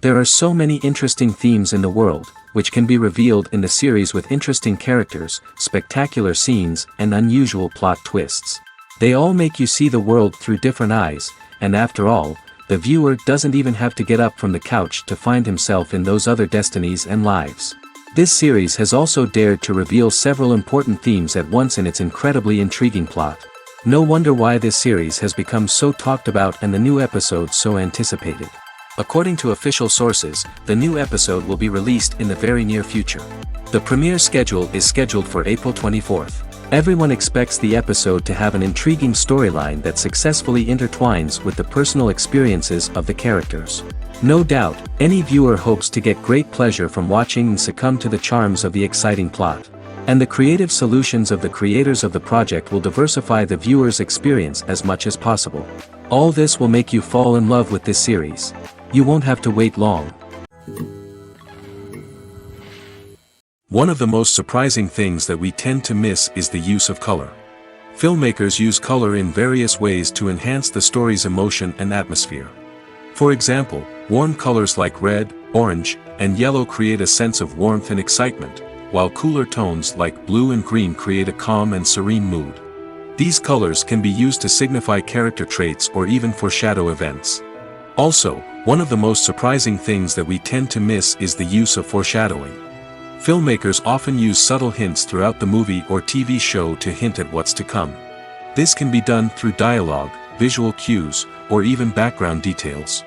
There are so many interesting themes in the world, which can be revealed in the series with interesting characters, spectacular scenes, and unusual plot twists. They all make you see the world through different eyes, and after all, the viewer doesn't even have to get up from the couch to find himself in those other destinies and lives. This series has also dared to reveal several important themes at once in its incredibly intriguing plot. No wonder why this series has become so talked about and the new episodes so anticipated. According to official sources, the new episode will be released in the very near future. The premiere schedule is scheduled for April 24th. Everyone expects the episode to have an intriguing storyline that successfully intertwines with the personal experiences of the characters. No doubt, any viewer hopes to get great pleasure from watching and succumb to the charms of the exciting plot. And the creative solutions of the creators of the project will diversify the viewer's experience as much as possible. All this will make you fall in love with this series. You won't have to wait long. One of the most surprising things that we tend to miss is the use of color. Filmmakers use color in various ways to enhance the story's emotion and atmosphere. For example, warm colors like red, orange, and yellow create a sense of warmth and excitement, while cooler tones like blue and green create a calm and serene mood. These colors can be used to signify character traits or even foreshadow events. Also, one of the most surprising things that we tend to miss is the use of foreshadowing. Filmmakers often use subtle hints throughout the movie or TV show to hint at what's to come. This can be done through dialogue, visual cues, or even background details.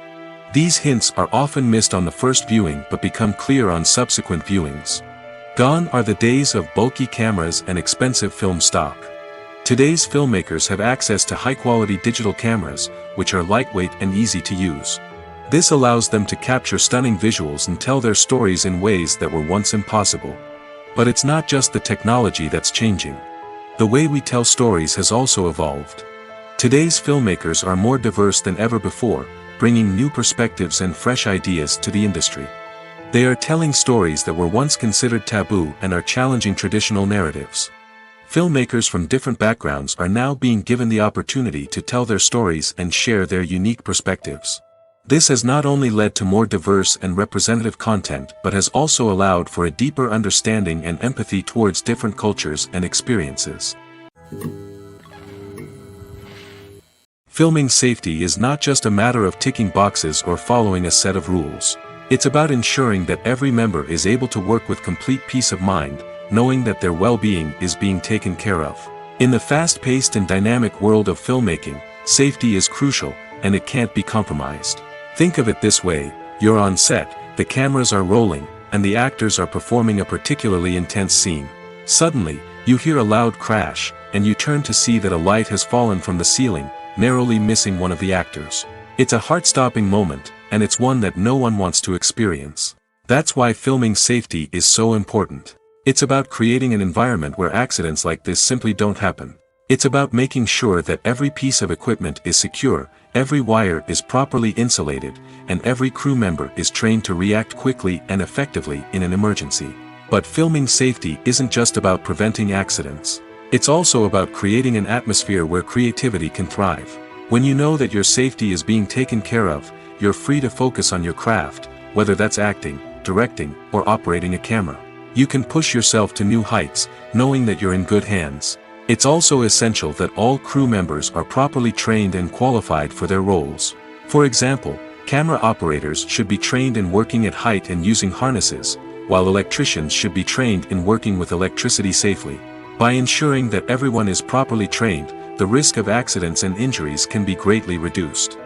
These hints are often missed on the first viewing but become clear on subsequent viewings. Gone are the days of bulky cameras and expensive film stock. Today's filmmakers have access to high-quality digital cameras, which are lightweight and easy to use. This allows them to capture stunning visuals and tell their stories in ways that were once impossible. But it's not just the technology that's changing. The way we tell stories has also evolved. Today's filmmakers are more diverse than ever before, bringing new perspectives and fresh ideas to the industry. They are telling stories that were once considered taboo and are challenging traditional narratives. Filmmakers from different backgrounds are now being given the opportunity to tell their stories and share their unique perspectives. This has not only led to more diverse and representative content but has also allowed for a deeper understanding and empathy towards different cultures and experiences. Filming safety is not just a matter of ticking boxes or following a set of rules. It's about ensuring that every member is able to work with complete peace of mind, knowing that their well-being is being taken care of. In the fast-paced and dynamic world of filmmaking, safety is crucial, and it can't be compromised. Think of it this way: you're on set, the cameras are rolling, and the actors are performing a particularly intense scene. Suddenly, you hear a loud crash, and you turn to see that a light has fallen from the ceiling, narrowly missing one of the actors. It's a heart-stopping moment, and it's one that no one wants to experience. That's why filming safety is so important. It's about creating an environment where accidents like this simply don't happen. It's about making sure that every piece of equipment is secure, every wire is properly insulated, and every crew member is trained to react quickly and effectively in an emergency. But filming safety isn't just about preventing accidents. It's also about creating an atmosphere where creativity can thrive. When you know that your safety is being taken care of, you're free to focus on your craft, whether that's acting, directing, or operating a camera. You can push yourself to new heights, knowing that you're in good hands. It's also essential that all crew members are properly trained and qualified for their roles. For example, camera operators should be trained in working at height and using harnesses, while electricians should be trained in working with electricity safely. By ensuring that everyone is properly trained, the risk of accidents and injuries can be greatly reduced.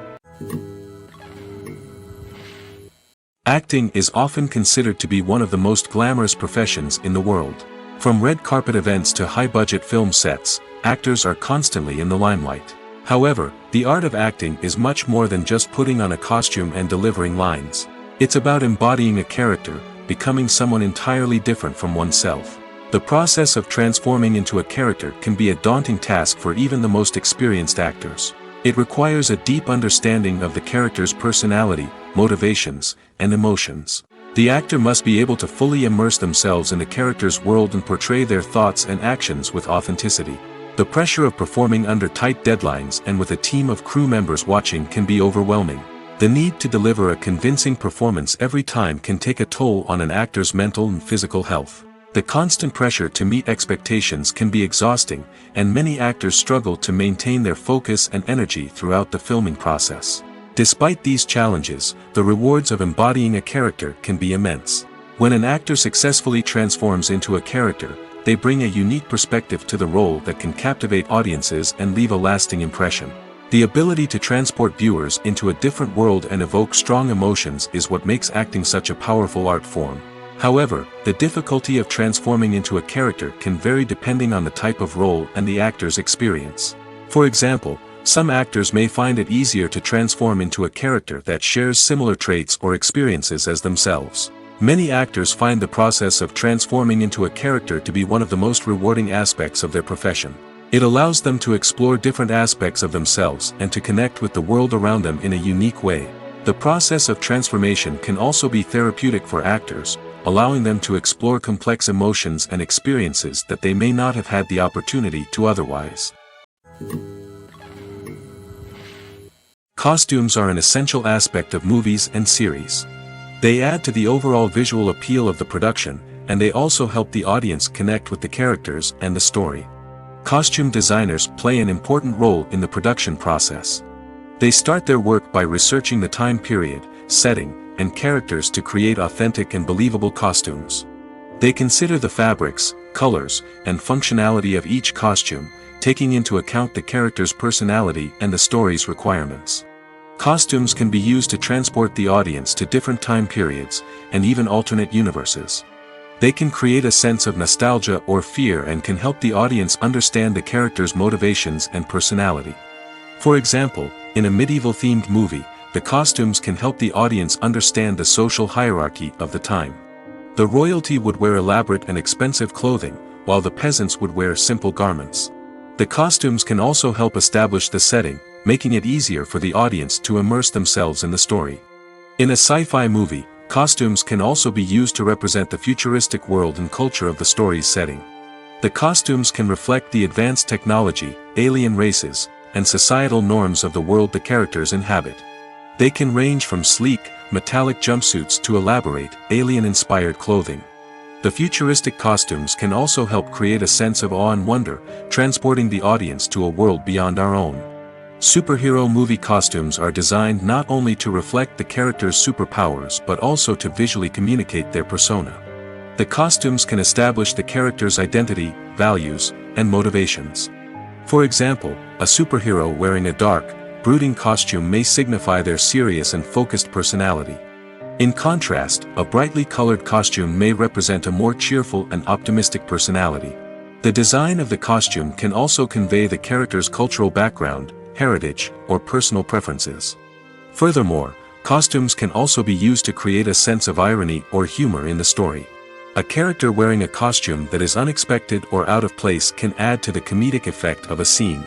Acting is often considered to be one of the most glamorous professions in the world. From red carpet events to high-budget film sets, actors are constantly in the limelight. However, the art of acting is much more than just putting on a costume and delivering lines. It's about embodying a character, becoming someone entirely different from oneself. The process of transforming into a character can be a daunting task for even the most experienced actors. It requires a deep understanding of the character's personality, motivations, and emotions. The actor must be able to fully immerse themselves in the character's world and portray their thoughts and actions with authenticity. The pressure of performing under tight deadlines and with a team of crew members watching can be overwhelming. The need to deliver a convincing performance every time can take a toll on an actor's mental and physical health. The constant pressure to meet expectations can be exhausting, and many actors struggle to maintain their focus and energy throughout the filming process. Despite these challenges, the rewards of embodying a character can be immense. When an actor successfully transforms into a character, they bring a unique perspective to the role that can captivate audiences and leave a lasting impression. The ability to transport viewers into a different world and evoke strong emotions is what makes acting such a powerful art form. However, the difficulty of transforming into a character can vary depending on the type of role and the actor's experience. For example, some actors may find it easier to transform into a character that shares similar traits or experiences as themselves. Many actors find the process of transforming into a character to be one of the most rewarding aspects of their profession. It allows them to explore different aspects of themselves and to connect with the world around them in a unique way. The process of transformation can also be therapeutic for actors, allowing them to explore complex emotions and experiences that they may not have had the opportunity to otherwise. Costumes are an essential aspect of movies and series. They add to the overall visual appeal of the production, and they also help the audience connect with the characters and the story. Costume designers play an important role in the production process. They start their work by researching the time period, setting, and characters to create authentic and believable costumes. They consider the fabrics, colors, and functionality of each costume, taking into account the character's personality and the story's requirements. Costumes can be used to transport the audience to different time periods, and even alternate universes. They can create a sense of nostalgia or fear and can help the audience understand the character's motivations and personality. For example, in a medieval-themed movie, the costumes can help the audience understand the social hierarchy of the time. The royalty would wear elaborate and expensive clothing, while the peasants would wear simple garments. The costumes can also help establish the setting, making it easier for the audience to immerse themselves in the story. In a sci-fi movie, costumes can also be used to represent the futuristic world and culture of the story's setting. The costumes can reflect the advanced technology, alien races, and societal norms of the world the characters inhabit. They can range from sleek, metallic jumpsuits to elaborate, alien-inspired clothing. The futuristic costumes can also help create a sense of awe and wonder, transporting the audience to a world beyond our own. Superhero movie costumes are designed not only to reflect the character's superpowers but also to visually communicate their persona. The costumes can establish the character's identity, values, and motivations. For example, a superhero wearing a dark, brooding costume may signify their serious and focused personality. In contrast, a brightly colored costume may represent a more cheerful and optimistic personality. The design of the costume can also convey the character's cultural background, heritage, or personal preferences. Furthermore, costumes can also be used to create a sense of irony or humor in the story. A character wearing a costume that is unexpected or out of place can add to the comedic effect of a scene.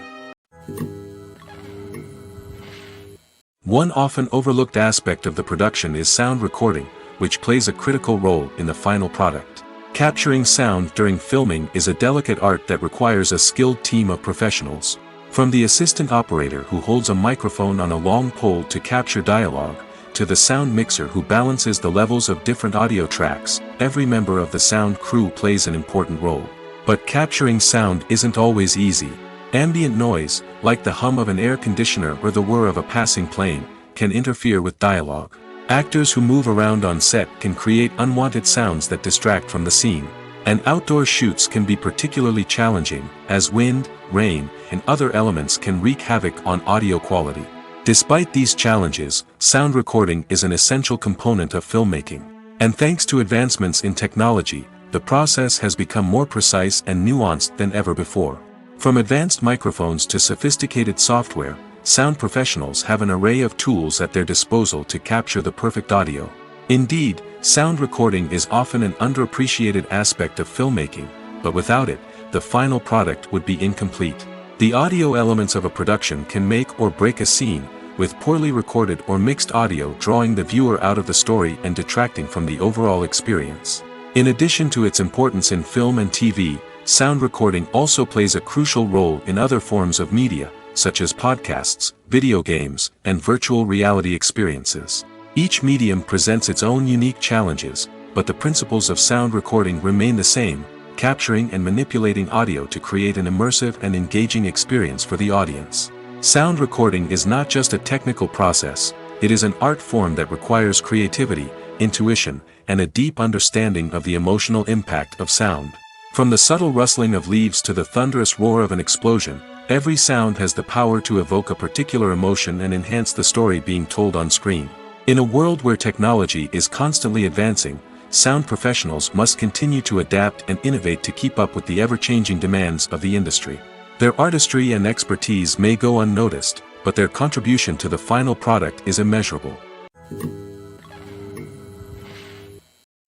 One often overlooked aspect of the production is sound recording, which plays a critical role in the final product. Capturing sound during filming is a delicate art that requires a skilled team of professionals. From the assistant operator who holds a microphone on a long pole to capture dialogue, to the sound mixer who balances the levels of different audio tracks, every member of the sound crew plays an important role. But capturing sound isn't always easy. Ambient noise, like the hum of an air conditioner or the whir of a passing plane, can interfere with dialogue. Actors who move around on set can create unwanted sounds that distract from the scene. And outdoor shoots can be particularly challenging, as wind, rain, and other elements can wreak havoc on audio quality. Despite these challenges, sound recording is an essential component of filmmaking. And thanks to advancements in technology, the process has become more precise and nuanced than ever before. From advanced microphones to sophisticated software, sound professionals have an array of tools at their disposal to capture the perfect audio. Indeed, sound recording is often an underappreciated aspect of filmmaking, but without it, the final product would be incomplete. The audio elements of a production can make or break a scene, with poorly recorded or mixed audio drawing the viewer out of the story and detracting from the overall experience. In addition to its importance in film and TV, sound recording also plays a crucial role in other forms of media, such as podcasts, video games, and virtual reality experiences. Each medium presents its own unique challenges, but the principles of sound recording remain the same, capturing and manipulating audio to create an immersive and engaging experience for the audience. Sound recording is not just a technical process, it is an art form that requires creativity, intuition, and a deep understanding of the emotional impact of sound. From the subtle rustling of leaves to the thunderous roar of an explosion, every sound has the power to evoke a particular emotion and enhance the story being told on screen. In a world where technology is constantly advancing, sound professionals must continue to adapt and innovate to keep up with the ever-changing demands of the industry. Their artistry and expertise may go unnoticed, but their contribution to the final product is immeasurable.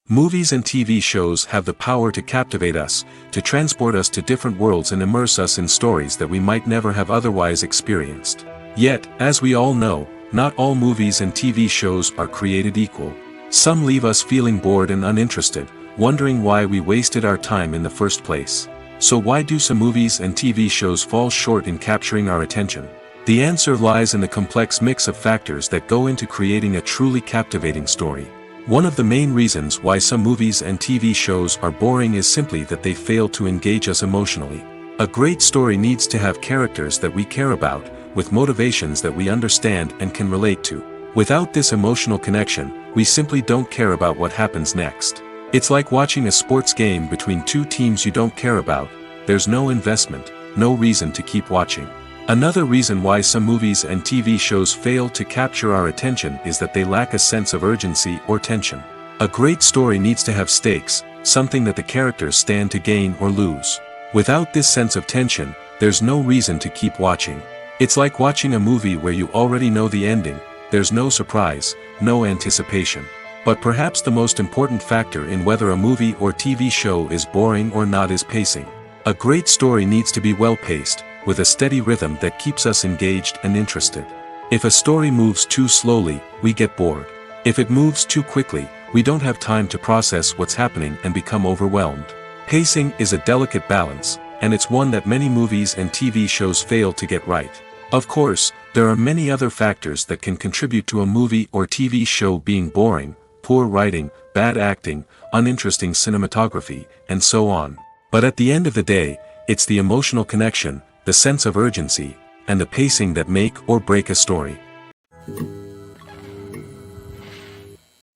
Movies and TV shows have the power to captivate us, to transport us to different worlds and immerse us in stories that we might never have otherwise experienced. Yet, as we all know, not all movies and TV shows are created equal. Some leave us feeling bored and uninterested, wondering why we wasted our time in the first place. So why do some movies and TV shows fall short in capturing our attention? The answer lies in the complex mix of factors that go into creating a truly captivating story. One of the main reasons why some movies and TV shows are boring is simply that they fail to engage us emotionally. A great story needs to have characters that we care about, with motivations that we understand and can relate to. Without this emotional connection, we simply don't care about what happens next. It's like watching a sports game between two teams you don't care about. There's no investment, no reason to keep watching. Another reason why some movies and TV shows fail to capture our attention is that they lack a sense of urgency or tension. A great story needs to have stakes, something that the characters stand to gain or lose. Without this sense of tension, there's no reason to keep watching. It's like watching a movie where you already know the ending. There's no surprise, no anticipation. But perhaps the most important factor in whether a movie or TV show is boring or not is pacing. A great story needs to be well-paced, with a steady rhythm that keeps us engaged and interested. If a story moves too slowly, we get bored. If it moves too quickly, we don't have time to process what's happening and become overwhelmed. Pacing is a delicate balance, and it's one that many movies and TV shows fail to get right. Of course, there are many other factors that can contribute to a movie or TV show being boring: poor writing, bad acting, uninteresting cinematography, and so on. But at the end of the day, it's the emotional connection, the sense of urgency, and the pacing that make or break a story.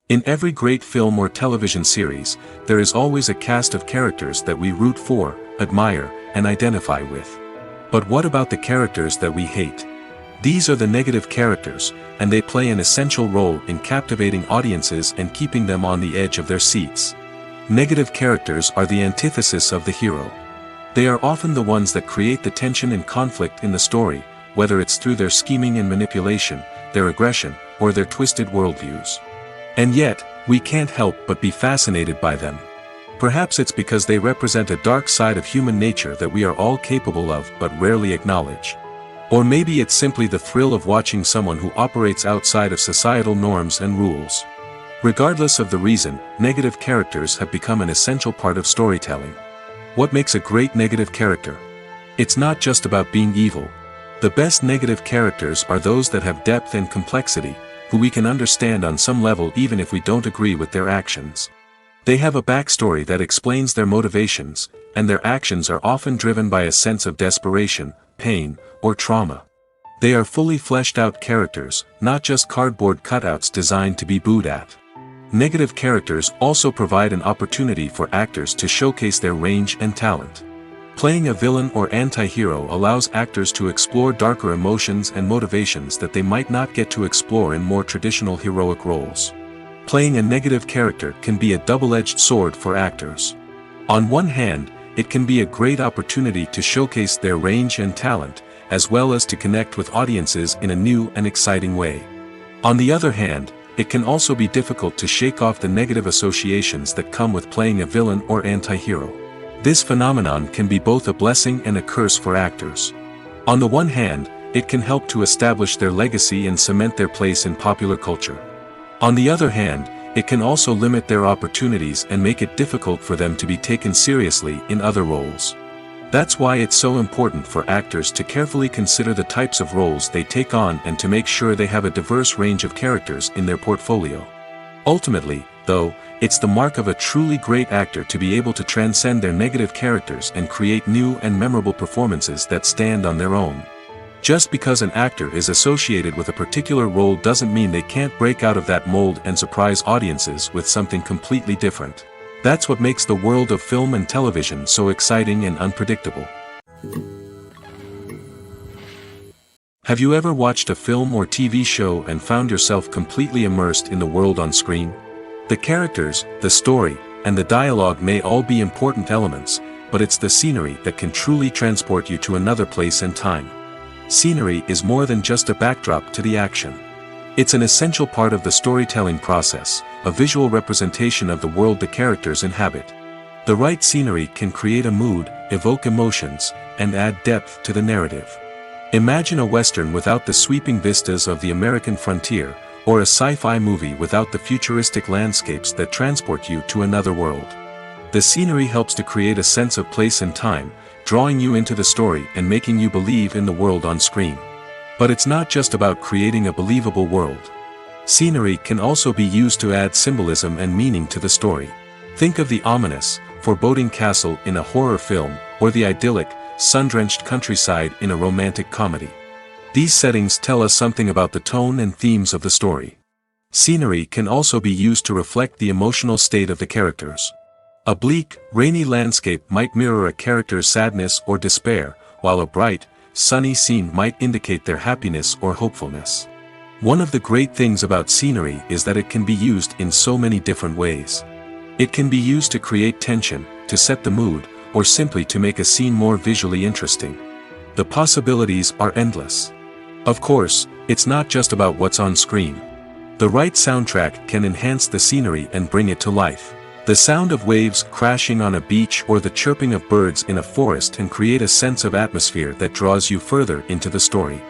In every great film or television series, there is always a cast of characters that we root for, admire, and identify with. But what about the characters that we hate? These are the negative characters, and they play an essential role in captivating audiences and keeping them on the edge of their seats. Negative characters are the antithesis of the hero. They are often the ones that create the tension and conflict in the story, whether it's through their scheming and manipulation, their aggression, or their twisted worldviews. And yet, we can't help but be fascinated by them. Perhaps it's because they represent a dark side of human nature that we are all capable of but rarely acknowledge. Or maybe it's simply the thrill of watching someone who operates outside of societal norms and rules. Regardless of the reason, negative characters have become an essential part of storytelling. What makes a great negative character? It's not just about being evil. The best negative characters are those that have depth and complexity, who we can understand on some level even if we don't agree with their actions. They have a backstory that explains their motivations, and their actions are often driven by a sense of desperation, pain, or trauma. They are fully fleshed out characters, not just cardboard cutouts designed to be booed at. Negative characters also provide an opportunity for actors to showcase their range and talent. Playing a villain or anti-hero allows actors to explore darker emotions and motivations that they might not get to explore in more traditional heroic roles. Playing a negative character can be a double-edged sword for actors. On one hand, it can be a great opportunity to showcase their range and talent, as well as to connect with audiences in a new and exciting way. On the other hand, it can also be difficult to shake off the negative associations that come with playing a villain or anti-hero. This phenomenon can be both a blessing and a curse for actors. On the one hand, it can help to establish their legacy and cement their place in popular culture. On the other hand, it can also limit their opportunities and make it difficult for them to be taken seriously in other roles. That's why it's so important for actors to carefully consider the types of roles they take on and to make sure they have a diverse range of characters in their portfolio. Ultimately, though, it's the mark of a truly great actor to be able to transcend their negative characters and create new and memorable performances that stand on their own. Just because an actor is associated with a particular role doesn't mean they can't break out of that mold and surprise audiences with something completely different. That's what makes the world of film and television so exciting and unpredictable. Have you ever watched a film or TV show and found yourself completely immersed in the world on screen? The characters, the story, and the dialogue may all be important elements, but it's the scenery that can truly transport you to another place and time. Scenery is more than just a backdrop to the action. It's an essential part of the storytelling process, a visual representation of the world the characters inhabit. The right scenery can create a mood, evoke emotions, and add depth to the narrative. Imagine a Western without the sweeping vistas of the American frontier, or a sci-fi movie without the futuristic landscapes that transport you to another world. The scenery helps to create a sense of place and time, drawing you into the story and making you believe in the world on screen. But it's not just about creating a believable world. Scenery can also be used to add symbolism and meaning to the story. Think of the ominous, foreboding castle in a horror film, or the idyllic, sun-drenched countryside in a romantic comedy. These settings tell us something about the tone and themes of the story. Scenery can also be used to reflect the emotional state of the characters. A bleak, rainy landscape might mirror a character's sadness or despair, while a bright, sunny scene might indicate their happiness or hopefulness. One of the great things about scenery is that it can be used in so many different ways. It can be used to create tension, to set the mood, or simply to make a scene more visually interesting. The possibilities are endless. Of course, it's not just about what's on screen. The right soundtrack can enhance the scenery and bring it to life. The sound of waves crashing on a beach or the chirping of birds in a forest can create a sense of atmosphere that draws you further into the story.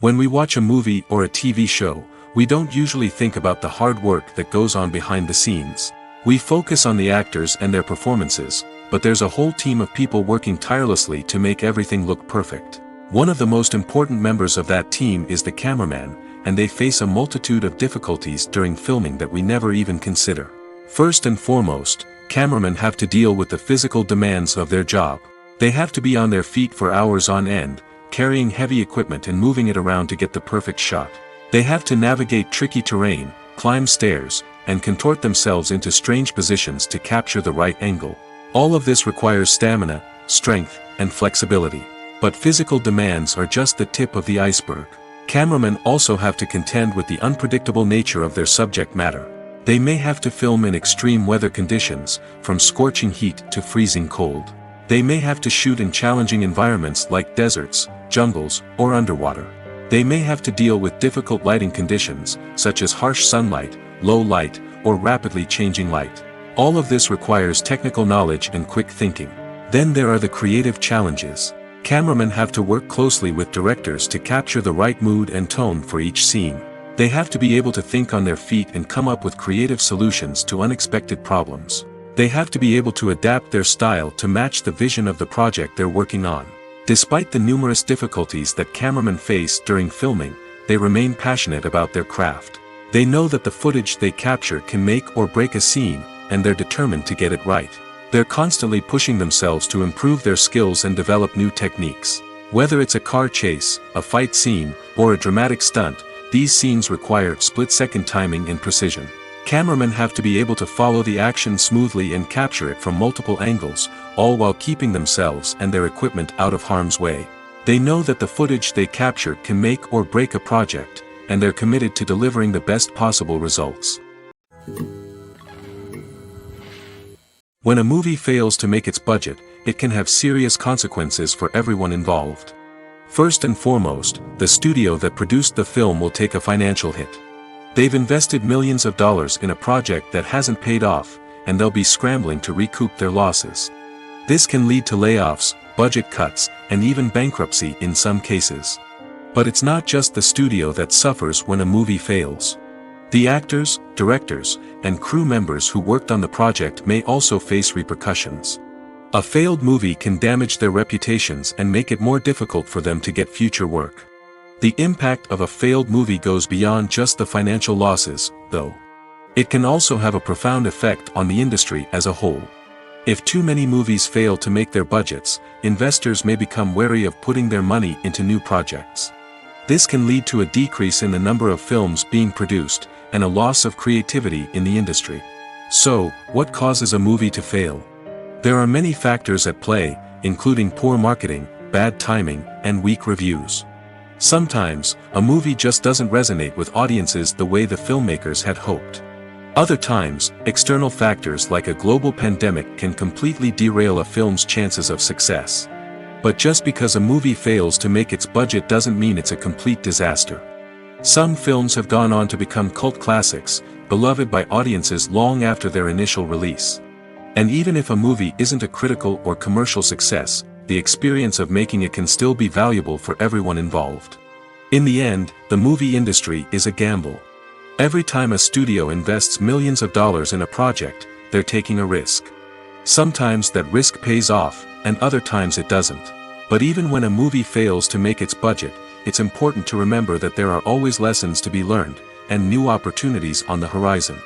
When we watch a movie or a TV show, we don't usually think about the hard work that goes on behind the scenes. We focus on the actors and their performances, but there's a whole team of people working tirelessly to make everything look perfect. One of the most important members of that team is the cameraman, and they face a multitude of difficulties during filming that we never even consider. First and foremost, cameramen have to deal with the physical demands of their job. They have to be on their feet for hours on end, carrying heavy equipment and moving it around to get the perfect shot. They have to navigate tricky terrain, climb stairs, and contort themselves into strange positions to capture the right angle. All of this requires stamina, strength, and flexibility. But physical demands are just the tip of the iceberg. Cameramen also have to contend with the unpredictable nature of their subject matter. They may have to film in extreme weather conditions, from scorching heat to freezing cold. They may have to shoot in challenging environments like deserts, jungles, or underwater. They may have to deal with difficult lighting conditions, such as harsh sunlight, low light, or rapidly changing light. All of this requires technical knowledge and quick thinking. Then there are the creative challenges. Cameramen have to work closely with directors to capture the right mood and tone for each scene. They have to be able to think on their feet and come up with creative solutions to unexpected problems. They have to be able to adapt their style to match the vision of the project they're working on. Despite the numerous difficulties that cameramen face during filming, they remain passionate about their craft. They know that the footage they capture can make or break a scene, and they're determined to get it right. They're constantly pushing themselves to improve their skills and develop new techniques. Whether it's a car chase, a fight scene, or a dramatic stunt, these scenes require split-second timing and precision. Cameramen have to be able to follow the action smoothly and capture it from multiple angles, all while keeping themselves and their equipment out of harm's way. They know that the footage they capture can make or break a project, and they're committed to delivering the best possible results. When a movie fails to make its budget, it can have serious consequences for everyone involved. First and foremost, the studio that produced the film will take a financial hit. They've invested millions of dollars in a project that hasn't paid off, and they'll be scrambling to recoup their losses. This can lead to layoffs, budget cuts, and even bankruptcy in some cases. But it's not just the studio that suffers when a movie fails. The actors, directors, and crew members who worked on the project may also face repercussions. A failed movie can damage their reputations and make it more difficult for them to get future work. The impact of a failed movie goes beyond just the financial losses, though. It can also have a profound effect on the industry as a whole. If too many movies fail to make their budgets, investors may become wary of putting their money into new projects. This can lead to a decrease in the number of films being produced, and a loss of creativity in the industry. So, what causes a movie to fail? There are many factors at play, including poor marketing, bad timing, and weak reviews. Sometimes, a movie just doesn't resonate with audiences the way the filmmakers had hoped. Other times, external factors like a global pandemic can completely derail a film's chances of success. But just because a movie fails to make its budget doesn't mean it's a complete disaster. Some films have gone on to become cult classics, beloved by audiences long after their initial release. And even if a movie isn't a critical or commercial success, the experience of making it can still be valuable for everyone involved. In the end, the movie industry is a gamble. Every time a studio invests millions of dollars in a project, they're taking a risk. Sometimes that risk pays off, and other times it doesn't. But even when a movie fails to make its budget, it's important to remember that there are always lessons to be learned, and new opportunities on the horizon.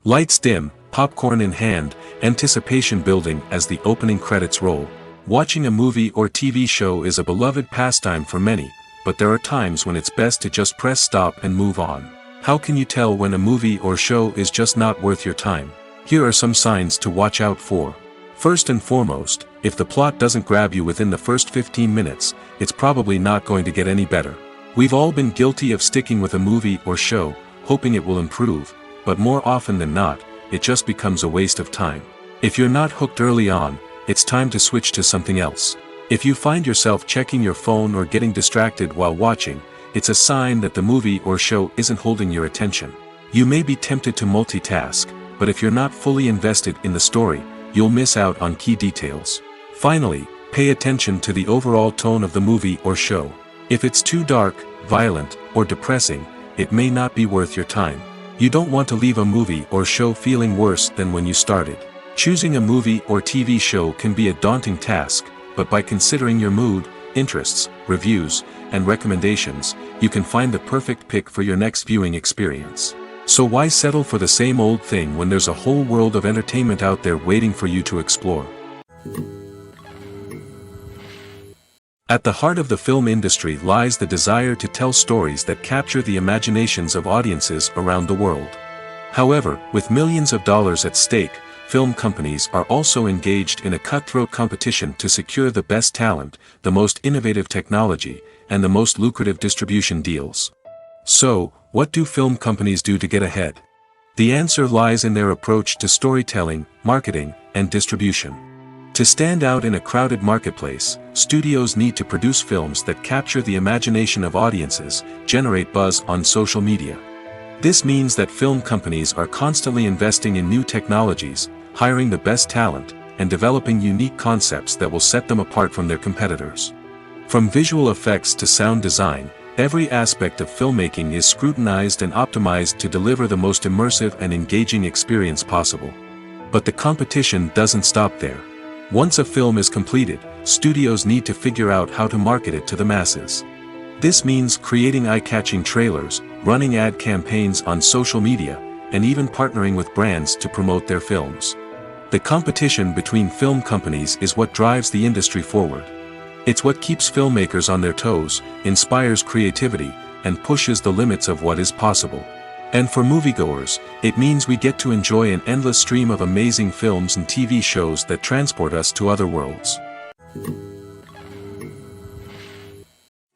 Lights dim, popcorn in hand, anticipation building as the opening credits roll. Watching a movie or TV show is a beloved pastime for many, but there are times when it's best to just press stop and move on. How can you tell when a movie or show is just not worth your time? Here are some signs to watch out for. First and foremost, if the plot doesn't grab you within the first 15 minutes, it's probably not going to get any better. We've all been guilty of sticking with a movie or show, hoping it will improve, but more often than not, it just becomes a waste of time. If you're not hooked early on, it's time to switch to something else. If you find yourself checking your phone or getting distracted while watching, it's a sign that the movie or show isn't holding your attention. You may be tempted to multitask, but if you're not fully invested in the story, you'll miss out on key details. Finally, pay attention to the overall tone of the movie or show. If it's too dark, violent, or depressing, it may not be worth your time. You don't want to leave a movie or show feeling worse than when you started. Choosing a movie or TV show can be a daunting task, but by considering your mood, interests, reviews, and recommendations, you can find the perfect pick for your next viewing experience. So why settle for the same old thing when there's a whole world of entertainment out there waiting for you to explore? At the heart of the film industry lies the desire to tell stories that capture the imaginations of audiences around the world. However, with millions of dollars at stake, film companies are also engaged in a cutthroat competition to secure the best talent, the most innovative technology, and the most lucrative distribution deals. So, what do film companies do to get ahead? The answer lies in their approach to storytelling, marketing, and distribution. To stand out in a crowded marketplace, studios need to produce films that capture the imagination of audiences, generate buzz on social media. This means that film companies are constantly investing in new technologies, hiring the best talent, and developing unique concepts that will set them apart from their competitors. From visual effects to sound design, every aspect of filmmaking is scrutinized and optimized to deliver the most immersive and engaging experience possible. But the competition doesn't stop there. Once a film is completed, studios need to figure out how to market it to the masses. This means creating eye-catching trailers, running ad campaigns on social media, and even partnering with brands to promote their films. The competition between film companies is what drives the industry forward. It's what keeps filmmakers on their toes, inspires creativity, and pushes the limits of what is possible. And for moviegoers, it means we get to enjoy an endless stream of amazing films and TV shows that transport us to other worlds.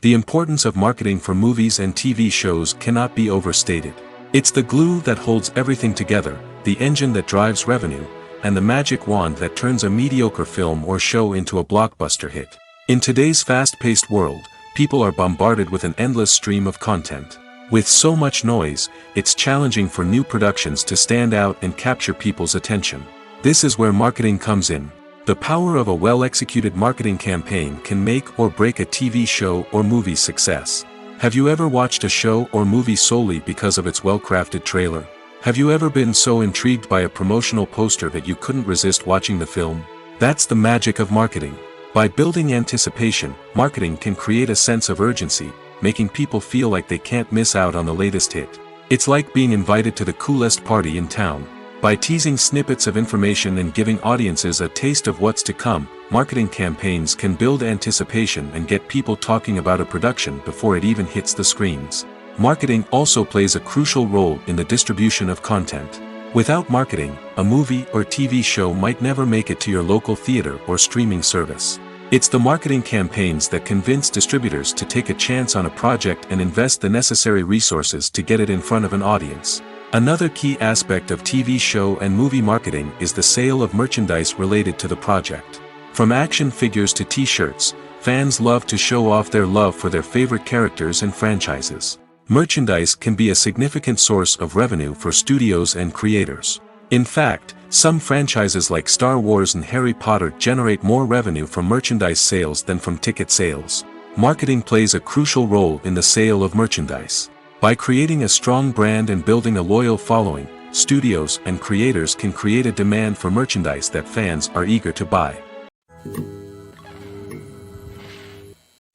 The importance of marketing for movies and TV shows cannot be overstated. It's the glue that holds everything together, the engine that drives revenue, and the magic wand that turns a mediocre film or show into a blockbuster hit. In today's fast-paced world, people are bombarded with an endless stream of content. With so much noise, it's challenging for new productions to stand out and capture people's attention. This is where marketing comes in. The power of a well-executed marketing campaign can make or break a TV show or movie's success. Have you ever watched a show or movie solely because of its well-crafted trailer? Have you ever been so intrigued by a promotional poster that you couldn't resist watching the film? That's the magic of marketing. By building anticipation, marketing can create a sense of urgency, making people feel like they can't miss out on the latest hit. It's like being invited to the coolest party in town. By teasing snippets of information and giving audiences a taste of what's to come, marketing campaigns can build anticipation and get people talking about a production before it even hits the screens. Marketing also plays a crucial role in the distribution of content. Without marketing, a movie or TV show might never make it to your local theater or streaming service. It's the marketing campaigns that convince distributors to take a chance on a project and invest the necessary resources to get it in front of an audience. Another key aspect of TV show and movie marketing is the sale of merchandise related to the project. From action figures to t-shirts, fans love to show off their love for their favorite characters and franchises. Merchandise can be a significant source of revenue for studios and creators. In fact, some franchises like Star Wars and Harry Potter generate more revenue from merchandise sales than from ticket sales. Marketing plays a crucial role in the sale of merchandise. By creating a strong brand and building a loyal following, studios and creators can create a demand for merchandise that fans are eager to buy.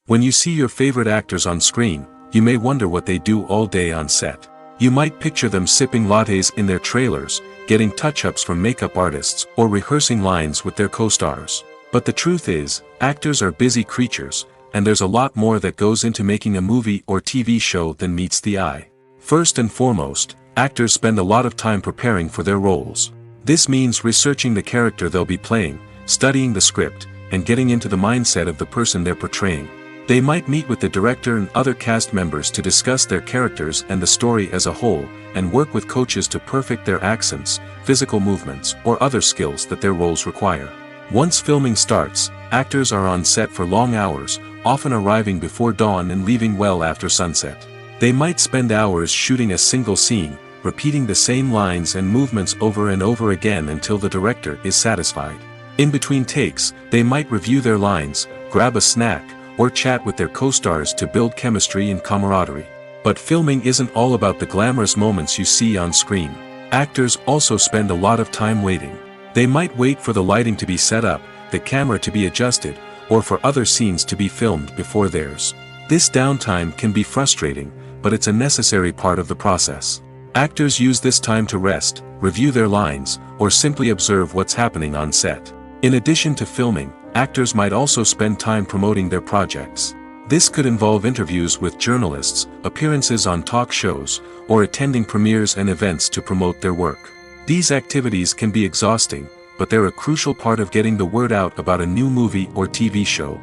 When you see your favorite actors on screen, you may wonder what they do all day on set. You might picture them sipping lattes in their trailers, getting touch-ups from makeup artists, or rehearsing lines with their co-stars. But the truth is, actors are busy creatures, and there's a lot more that goes into making a movie or TV show than meets the eye. First and foremost, actors spend a lot of time preparing for their roles. This means researching the character they'll be playing, studying the script, and getting into the mindset of the person they're portraying. They might meet with the director and other cast members to discuss their characters and the story as a whole, and work with coaches to perfect their accents, physical movements, or other skills that their roles require. Once filming starts, actors are on set for long hours, often arriving before dawn and leaving well after sunset. They might spend hours shooting a single scene, repeating the same lines and movements over and over again until the director is satisfied. In between takes, they might review their lines, grab a snack, or chat with their co-stars to build chemistry and camaraderie. But filming isn't all about the glamorous moments you see on screen. Actors also spend a lot of time waiting. They might wait for the lighting to be set up, the camera to be adjusted, or for other scenes to be filmed before theirs. This downtime can be frustrating, but it's a necessary part of the process. Actors use this time to rest, review their lines, or simply observe what's happening on set. In addition to filming, actors might also spend time promoting their projects. This could involve interviews with journalists, appearances on talk shows, or attending premieres and events to promote their work. These activities can be exhausting, but they're a crucial part of getting the word out about a new movie or TV show.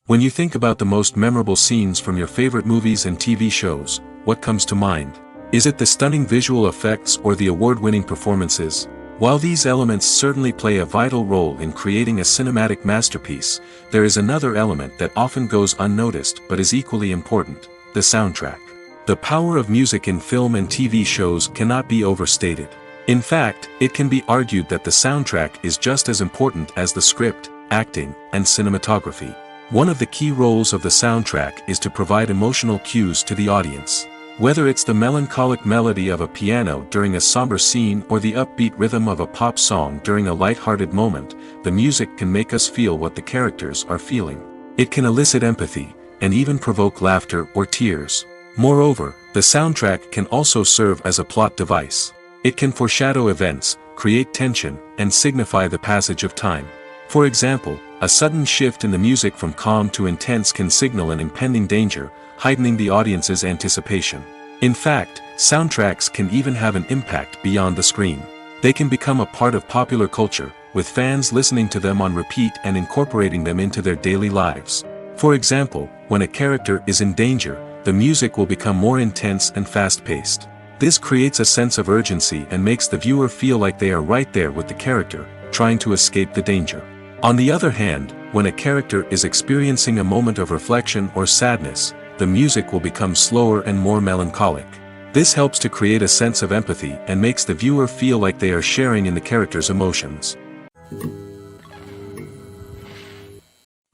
When you think about the most memorable scenes from your favorite movies and TV shows, what comes to mind? Is it the stunning visual effects or the award-winning performances? While these elements certainly play a vital role in creating a cinematic masterpiece, there is another element that often goes unnoticed but is equally important: the soundtrack. The power of music in film and TV shows cannot be overstated. In fact, it can be argued that the soundtrack is just as important as the script, acting, and cinematography. One of the key roles of the soundtrack is to provide emotional cues to the audience. Whether it's the melancholic melody of a piano during a somber scene or the upbeat rhythm of a pop song during a light-hearted moment, the music can make us feel what the characters are feeling. It can elicit empathy, and even provoke laughter or tears. Moreover, the soundtrack can also serve as a plot device. It can foreshadow events, create tension, and signify the passage of time. For example, a sudden shift in the music from calm to intense can signal an impending danger, heightening the audience's anticipation. In fact, soundtracks can even have an impact beyond the screen. They can become a part of popular culture, with fans listening to them on repeat and incorporating them into their daily lives. For example, when a character is in danger, the music will become more intense and fast-paced. This creates a sense of urgency and makes the viewer feel like they are right there with the character, trying to escape the danger. On the other hand, when a character is experiencing a moment of reflection or sadness, the music will become slower and more melancholic. This helps to create a sense of empathy and makes the viewer feel like they are sharing in the character's emotions.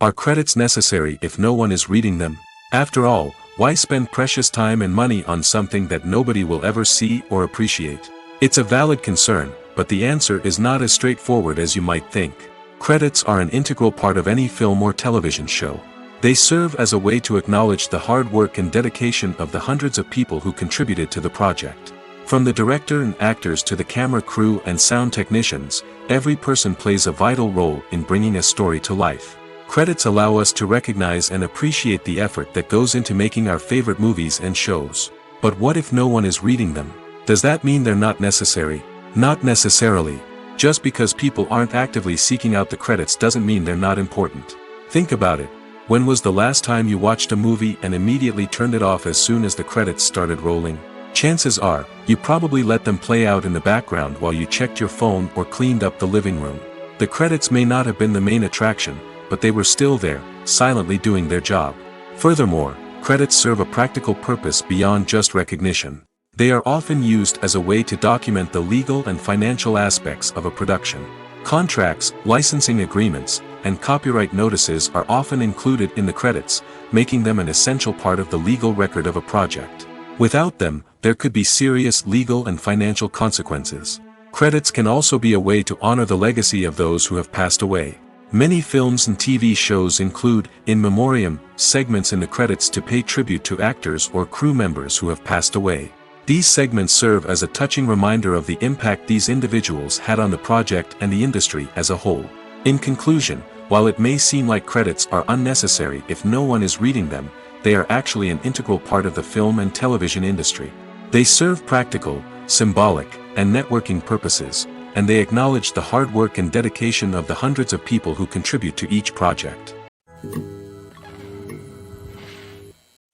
Are credits necessary if no one is reading them? After all, why spend precious time and money on something that nobody will ever see or appreciate? It's a valid concern, but the answer is not as straightforward as you might think. Credits are an integral part of any film or television show. They serve as a way to acknowledge the hard work and dedication of the hundreds of people who contributed to the project. From the director and actors to the camera crew and sound technicians, every person plays a vital role in bringing a story to life. Credits allow us to recognize and appreciate the effort that goes into making our favorite movies and shows. But what if no one is reading them? Does that mean they're not necessary? Not necessarily. Just because people aren't actively seeking out the credits doesn't mean they're not important. Think about it. When was the last time you watched a movie and immediately turned it off as soon as the credits started rolling? Chances are, you probably let them play out in the background while you checked your phone or cleaned up the living room. The credits may not have been the main attraction, but they were still there, silently doing their job. Furthermore, credits serve a practical purpose beyond just recognition. They are often used as a way to document the legal and financial aspects of a production. Contracts, licensing agreements, and copyright notices are often included in the credits, making them an essential part of the legal record of a project. Without them, there could be serious legal and financial consequences. Credits can also be a way to honor the legacy of those who have passed away. Many films and TV shows include, in memoriam, segments in the credits to pay tribute to actors or crew members who have passed away. These segments serve as a touching reminder of the impact these individuals had on the project and the industry as a whole. In conclusion, while it may seem like credits are unnecessary if no one is reading them, they are actually an integral part of the film and television industry. They serve practical, symbolic, and networking purposes, and they acknowledge the hard work and dedication of the hundreds of people who contribute to each project.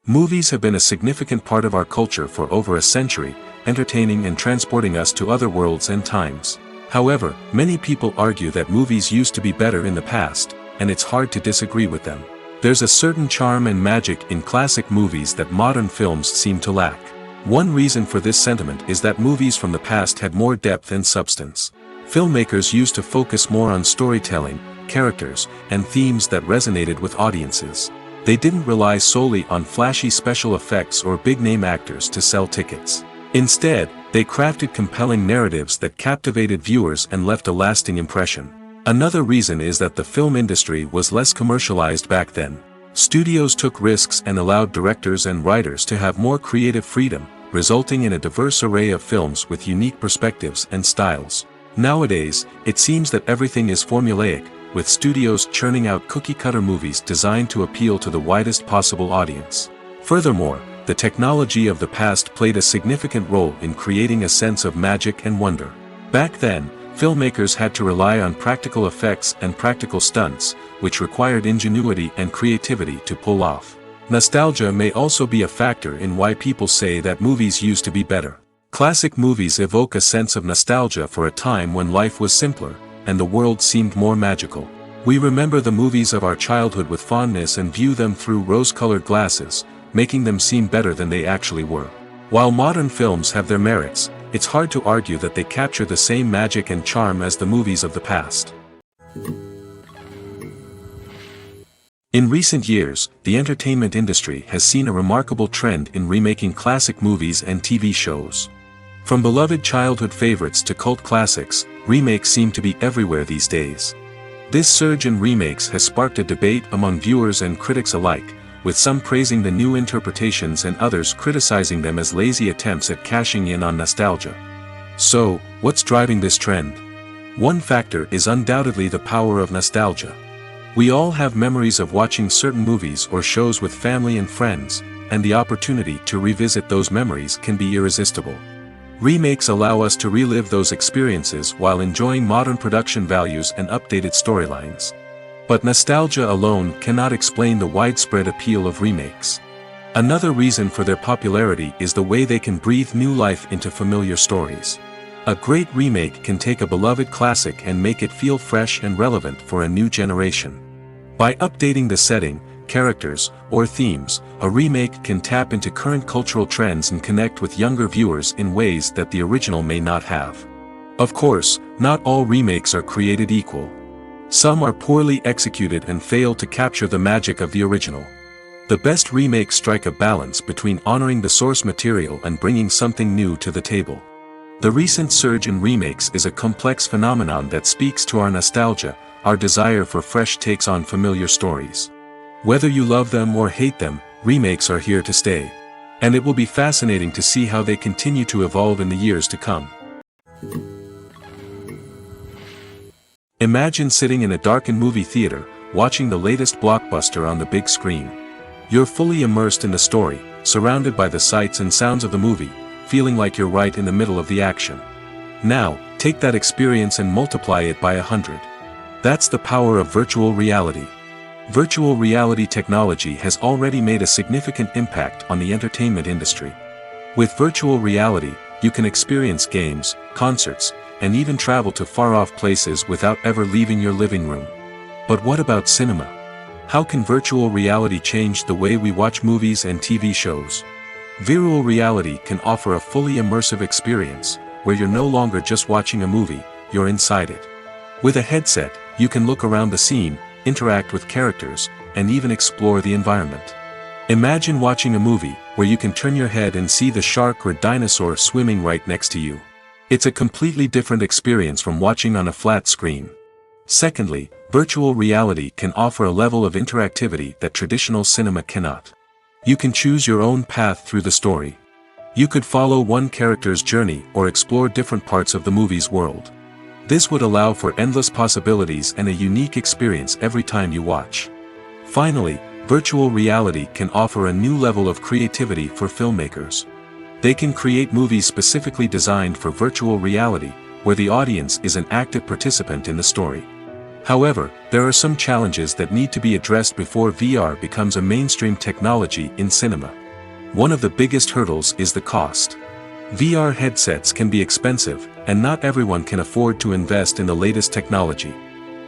Movies have been a significant part of our culture for over a century, entertaining and transporting us to other worlds and times. However, many people argue that movies used to be better in the past, and it's hard to disagree with them. There's a certain charm and magic in classic movies that modern films seem to lack. One reason for this sentiment is that movies from the past had more depth and substance. Filmmakers used to focus more on storytelling, characters, and themes that resonated with audiences. They didn't rely solely on flashy special effects or big-name actors to sell tickets. Instead, they crafted compelling narratives that captivated viewers and left a lasting impression. Another reason is that the film industry was less commercialized back then. Studios took risks and allowed directors and writers to have more creative freedom, resulting in a diverse array of films with unique perspectives and styles. Nowadays, it seems that everything is formulaic, with studios churning out cookie-cutter movies designed to appeal to the widest possible audience. Furthermore, the technology of the past played a significant role in creating a sense of magic and wonder. Back then, filmmakers had to rely on practical effects and practical stunts, which required ingenuity and creativity to pull off. Nostalgia may also be a factor in why people say that movies used to be better. Classic movies evoke a sense of nostalgia for a time when life was simpler, and the world seemed more magical. We remember the movies of our childhood with fondness and view them through rose-colored glasses, making them seem better than they actually were. While modern films have their merits, it's hard to argue that they capture the same magic and charm as the movies of the past. In recent years, the entertainment industry has seen a remarkable trend in remaking classic movies and TV shows. From beloved childhood favorites to cult classics, remakes seem to be everywhere these days. This surge in remakes has sparked a debate among viewers and critics alike, with some praising the new interpretations and others criticizing them as lazy attempts at cashing in on nostalgia. So, what's driving this trend? One factor is undoubtedly the power of nostalgia. We all have memories of watching certain movies or shows with family and friends, and the opportunity to revisit those memories can be irresistible. Remakes allow us to relive those experiences while enjoying modern production values and updated storylines. But nostalgia alone cannot explain the widespread appeal of remakes. Another reason for their popularity is the way they can breathe new life into familiar stories. A great remake can take a beloved classic and make it feel fresh and relevant for a new generation. By updating the setting, characters, or themes, a remake can tap into current cultural trends and connect with younger viewers in ways that the original may not have. Of course, not all remakes are created equal. Some are poorly executed and fail to capture the magic of the original. The best remakes strike a balance between honoring the source material and bringing something new to the table. The recent surge in remakes is a complex phenomenon that speaks to our nostalgia, our desire for fresh takes on familiar stories. Whether you love them or hate them, remakes are here to stay. And it will be fascinating to see how they continue to evolve in the years to come. Imagine sitting in a darkened movie theater, watching the latest blockbuster on the big screen. You're fully immersed in the story, surrounded by the sights and sounds of the movie, feeling like you're right in the middle of the action. Now, take that experience and multiply it by 100. That's the power of virtual reality. Virtual reality technology has already made a significant impact on the entertainment industry. With virtual reality, you can experience games, concerts, and even travel to far-off places without ever leaving your living room. But what about cinema? How can virtual reality change the way we watch movies and TV shows? Virtual reality can offer a fully immersive experience, where you're no longer just watching a movie, you're inside it. With a headset, you can look around the scene, interact with characters, and even explore the environment. Imagine watching a movie, where you can turn your head and see the shark or dinosaur swimming right next to you. It's a completely different experience from watching on a flat screen. Secondly, virtual reality can offer a level of interactivity that traditional cinema cannot. You can choose your own path through the story. You could follow one character's journey or explore different parts of the movie's world. This would allow for endless possibilities and a unique experience every time you watch. Finally, virtual reality can offer a new level of creativity for filmmakers. They can create movies specifically designed for virtual reality, where the audience is an active participant in the story. However, there are some challenges that need to be addressed before VR becomes a mainstream technology in cinema. One of the biggest hurdles is the cost. VR headsets can be expensive, and not everyone can afford to invest in the latest technology.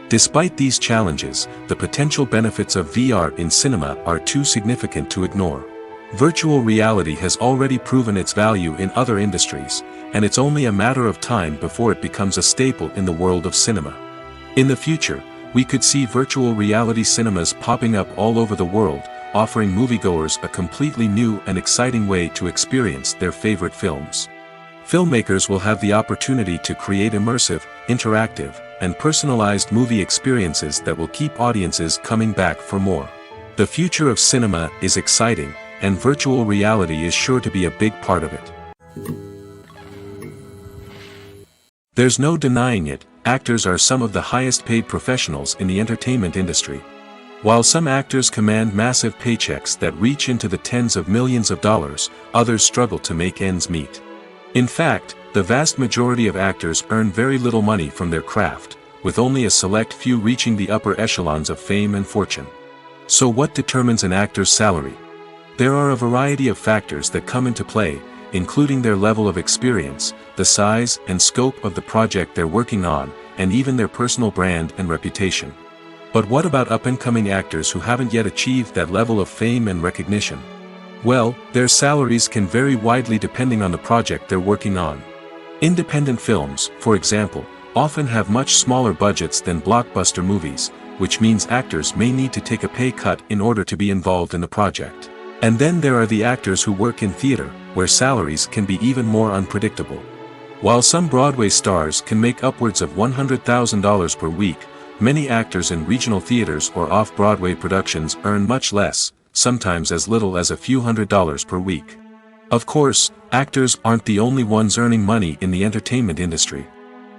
Despite these challenges, the potential benefits of VR in cinema are too significant to ignore. Virtual reality has already proven its value in other industries, and it's only a matter of time before it becomes a staple in the world of cinema. In the future, we could see virtual reality cinemas popping up all over the world, offering moviegoers a completely new and exciting way to experience their favorite films. Filmmakers will have the opportunity to create immersive, interactive, and personalized movie experiences that will keep audiences coming back for more. The future of cinema is exciting, and virtual reality is sure to be a big part of it. There's no denying it, actors are some of the highest paid professionals in the entertainment industry. While some actors command massive paychecks that reach into the tens of millions of dollars, others struggle to make ends meet. In fact, the vast majority of actors earn very little money from their craft, with only a select few reaching the upper echelons of fame and fortune. So what determines an actor's salary? There are a variety of factors that come into play, including their level of experience, the size and scope of the project they're working on, and even their personal brand and reputation. But what about up-and-coming actors who haven't yet achieved that level of fame and recognition? Well, their salaries can vary widely depending on the project they're working on. Independent films, for example, often have much smaller budgets than blockbuster movies, which means actors may need to take a pay cut in order to be involved in the project. And then there are the actors who work in theater, where salaries can be even more unpredictable. While some Broadway stars can make upwards of $100,000 per week, many actors in regional theaters or off-Broadway productions earn much less, sometimes as little as a few $100s per week. Of course, actors aren't the only ones earning money in the entertainment industry.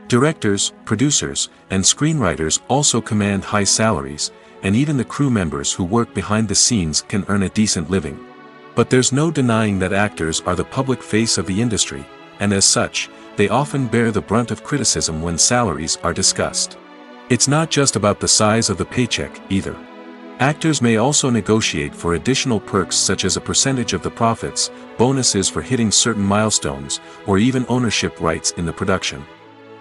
Directors, producers, and screenwriters also command high salaries, and even the crew members who work behind the scenes can earn a decent living. But there's no denying that actors are the public face of the industry, and as such, they often bear the brunt of criticism when salaries are discussed. It's not just about the size of the paycheck, either. Actors may also negotiate for additional perks such as a percentage of the profits, bonuses for hitting certain milestones, or even ownership rights in the production.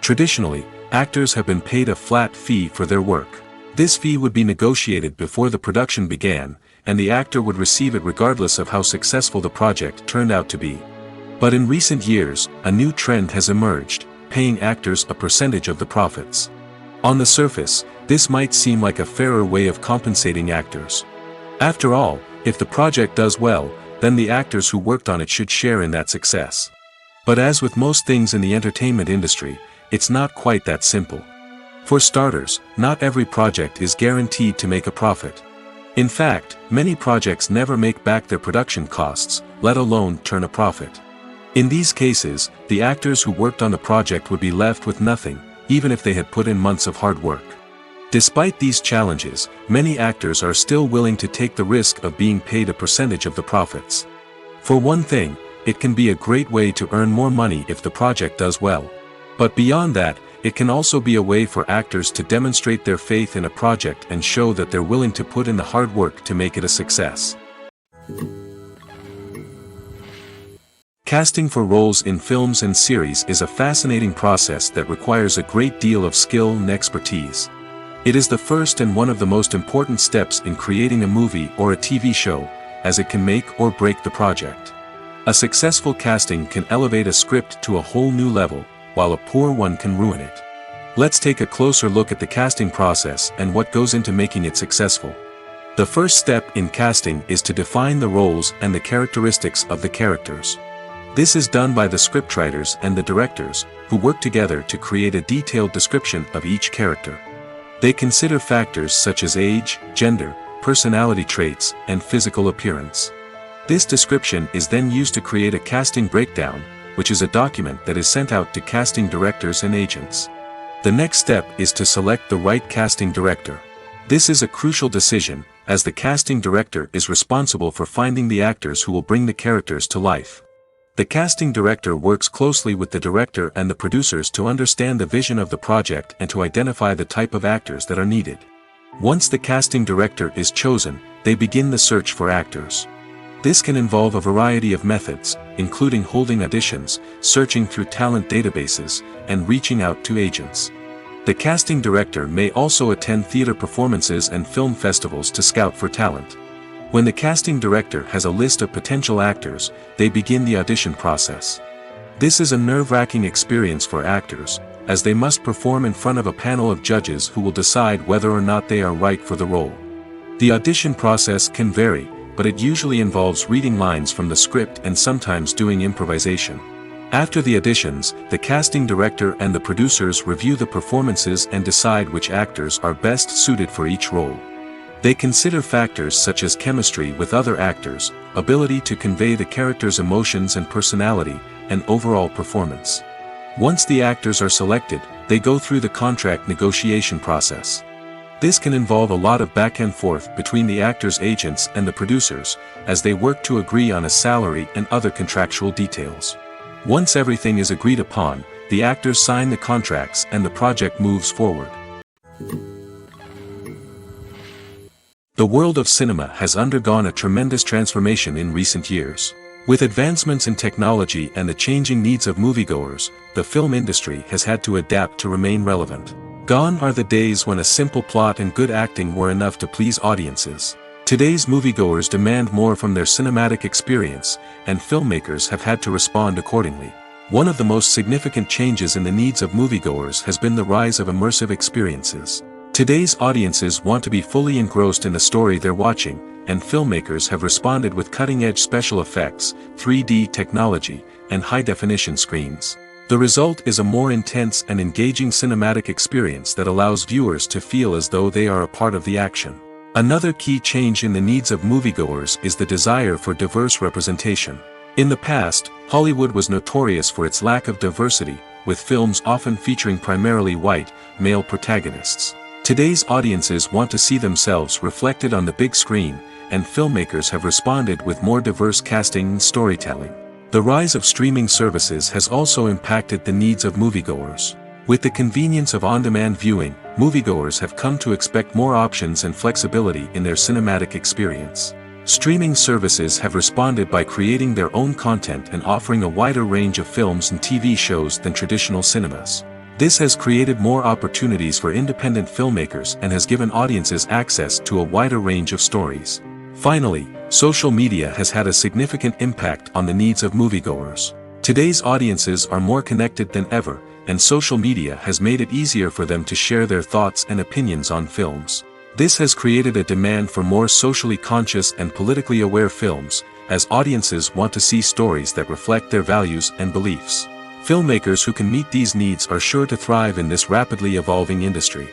Traditionally, actors have been paid a flat fee for their work. This fee would be negotiated before the production began, and the actor would receive it regardless of how successful the project turned out to be. But in recent years, a new trend has emerged, paying actors a percentage of the profits. On the surface, This might seem like a fairer way of compensating actors. After all, if the project does well, then the actors who worked on it should share in that success. But as with most things in the entertainment industry, it's not quite that simple. For starters, not every project is guaranteed to make a profit. In fact, many projects never make back their production costs, let alone turn a profit. In these cases, the actors who worked on the project would be left with nothing, even if they had put in months of hard work. Despite these challenges, many actors are still willing to take the risk of being paid a percentage of the profits. For one thing, it can be a great way to earn more money if the project does well. But beyond that, it can also be a way for actors to demonstrate their faith in a project and show that they're willing to put in the hard work to make it a success. Casting for roles in films and series is a fascinating process that requires a great deal of skill and expertise. It is the first and one of the most important steps in creating a movie or a TV show, as it can make or break the project. A successful casting can elevate a script to a whole new level, while a poor one can ruin it. Let's take a closer look at the casting process and what goes into making it successful. The first step in casting is to define the roles and the characteristics of the characters. This is done by the scriptwriters and the directors, who work together to create a detailed description of each character. They consider factors such as age, gender, personality traits, and physical appearance. This description is then used to create a casting breakdown, which is a document that is sent out to casting directors and agents. The next step is to select the right casting director. This is a crucial decision, as the casting director is responsible for finding the actors who will bring the characters to life. The casting director works closely with the director and the producers to understand the vision of the project and to identify the type of actors that are needed. Once the casting director is chosen, they begin the search for actors. This can involve a variety of methods, including holding auditions, searching through talent databases, and reaching out to agents. The casting director may also attend theater performances and film festivals to scout for talent. When the casting director has a list of potential actors, they begin the audition process. This is a nerve-wracking experience for actors, as they must perform in front of a panel of judges who will decide whether or not they are right for the role. The audition process can vary, but it usually involves reading lines from the script and sometimes doing improvisation. After the auditions, the casting director and the producers review the performances and decide which actors are best suited for each role. They consider factors such as chemistry with other actors, ability to convey the character's emotions and personality, and overall performance. Once the actors are selected, they go through the contract negotiation process. This can involve a lot of back and forth between the actors' agents and the producers, as they work to agree on a salary and other contractual details. Once everything is agreed upon, the actors sign the contracts and the project moves forward. The world of cinema has undergone a tremendous transformation in recent years. With advancements in technology and the changing needs of moviegoers, the film industry has had to adapt to remain relevant. Gone are the days when a simple plot and good acting were enough to please audiences. Today's moviegoers demand more from their cinematic experience, and filmmakers have had to respond accordingly. One of the most significant changes in the needs of moviegoers has been the rise of immersive experiences. Today's audiences want to be fully engrossed in the story they're watching, and filmmakers have responded with cutting-edge special effects, 3D technology, and high-definition screens. The result is a more intense and engaging cinematic experience that allows viewers to feel as though they are a part of the action. Another key change in the needs of moviegoers is the desire for diverse representation. In the past, Hollywood was notorious for its lack of diversity, with films often featuring primarily white, male protagonists. Today's audiences want to see themselves reflected on the big screen, and filmmakers have responded with more diverse casting and storytelling. The rise of streaming services has also impacted the needs of moviegoers. With the convenience of on-demand viewing, moviegoers have come to expect more options and flexibility in their cinematic experience. Streaming services have responded by creating their own content and offering a wider range of films and TV shows than traditional cinemas. This has created more opportunities for independent filmmakers and has given audiences access to a wider range of stories. Finally, social media has had a significant impact on the needs of moviegoers. Today's audiences are more connected than ever, and social media has made it easier for them to share their thoughts and opinions on films. This has created a demand for more socially conscious and politically aware films, as audiences want to see stories that reflect their values and beliefs. Filmmakers who can meet these needs are sure to thrive in this rapidly evolving industry.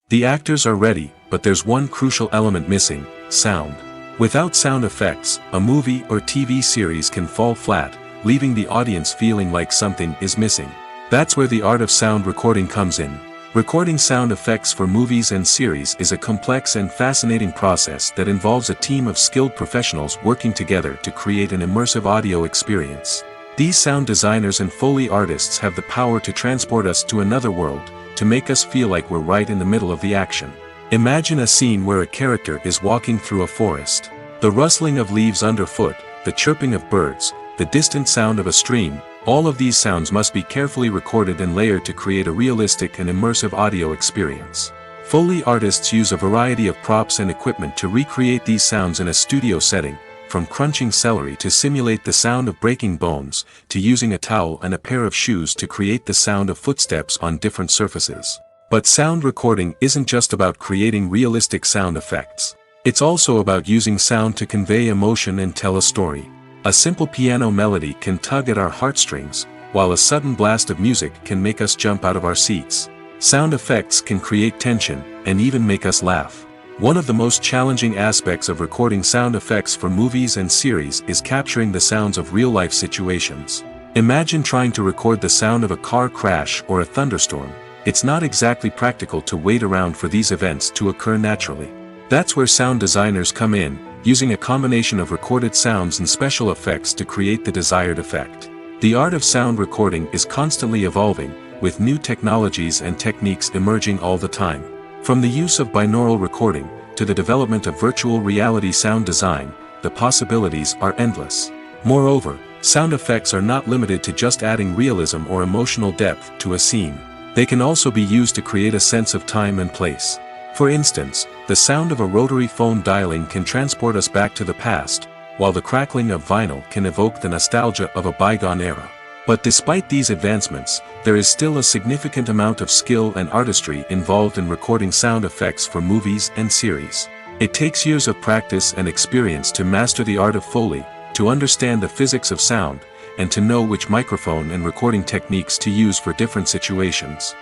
The actors are ready, but there's one crucial element missing: sound. Without sound effects, a movie or TV series can fall flat, leaving the audience feeling like something is missing. That's where the art of sound recording comes in. Recording sound effects for movies and series is a complex and fascinating process that involves a team of skilled professionals working together to create an immersive audio experience. These sound designers and Foley artists have the power to transport us to another world, to make us feel like we're right in the middle of the action. Imagine a scene where a character is walking through a forest. The rustling of leaves underfoot, the chirping of birds, the distant sound of a stream, all of these sounds must be carefully recorded and layered to create a realistic and immersive audio experience. Foley artists use a variety of props and equipment to recreate these sounds in a studio setting, from crunching celery to simulate the sound of breaking bones, to using a towel and a pair of shoes to create the sound of footsteps on different surfaces. But sound recording isn't just about creating realistic sound effects. It's also about using sound to convey emotion and tell a story. A simple piano melody can tug at our heartstrings, while a sudden blast of music can make us jump out of our seats. Sound effects can create tension, and even make us laugh. One of the most challenging aspects of recording sound effects for movies and series is capturing the sounds of real-life situations. Imagine trying to record the sound of a car crash or a thunderstorm. It's not exactly practical to wait around for these events to occur naturally. That's where sound designers come in, using a combination of recorded sounds and special effects to create the desired effect. The art of sound recording is constantly evolving, with new technologies and techniques emerging all the time. From the use of binaural recording, to the development of virtual reality sound design, the possibilities are endless. Moreover, sound effects are not limited to just adding realism or emotional depth to a scene. They can also be used to create a sense of time and place. For instance, the sound of a rotary phone dialing can transport us back to the past, while the crackling of vinyl can evoke the nostalgia of a bygone era. But despite these advancements, there is still a significant amount of skill and artistry involved in recording sound effects for movies and series. It takes years of practice and experience to master the art of Foley, to understand the physics of sound, and to know which microphone and recording techniques to use for different situations.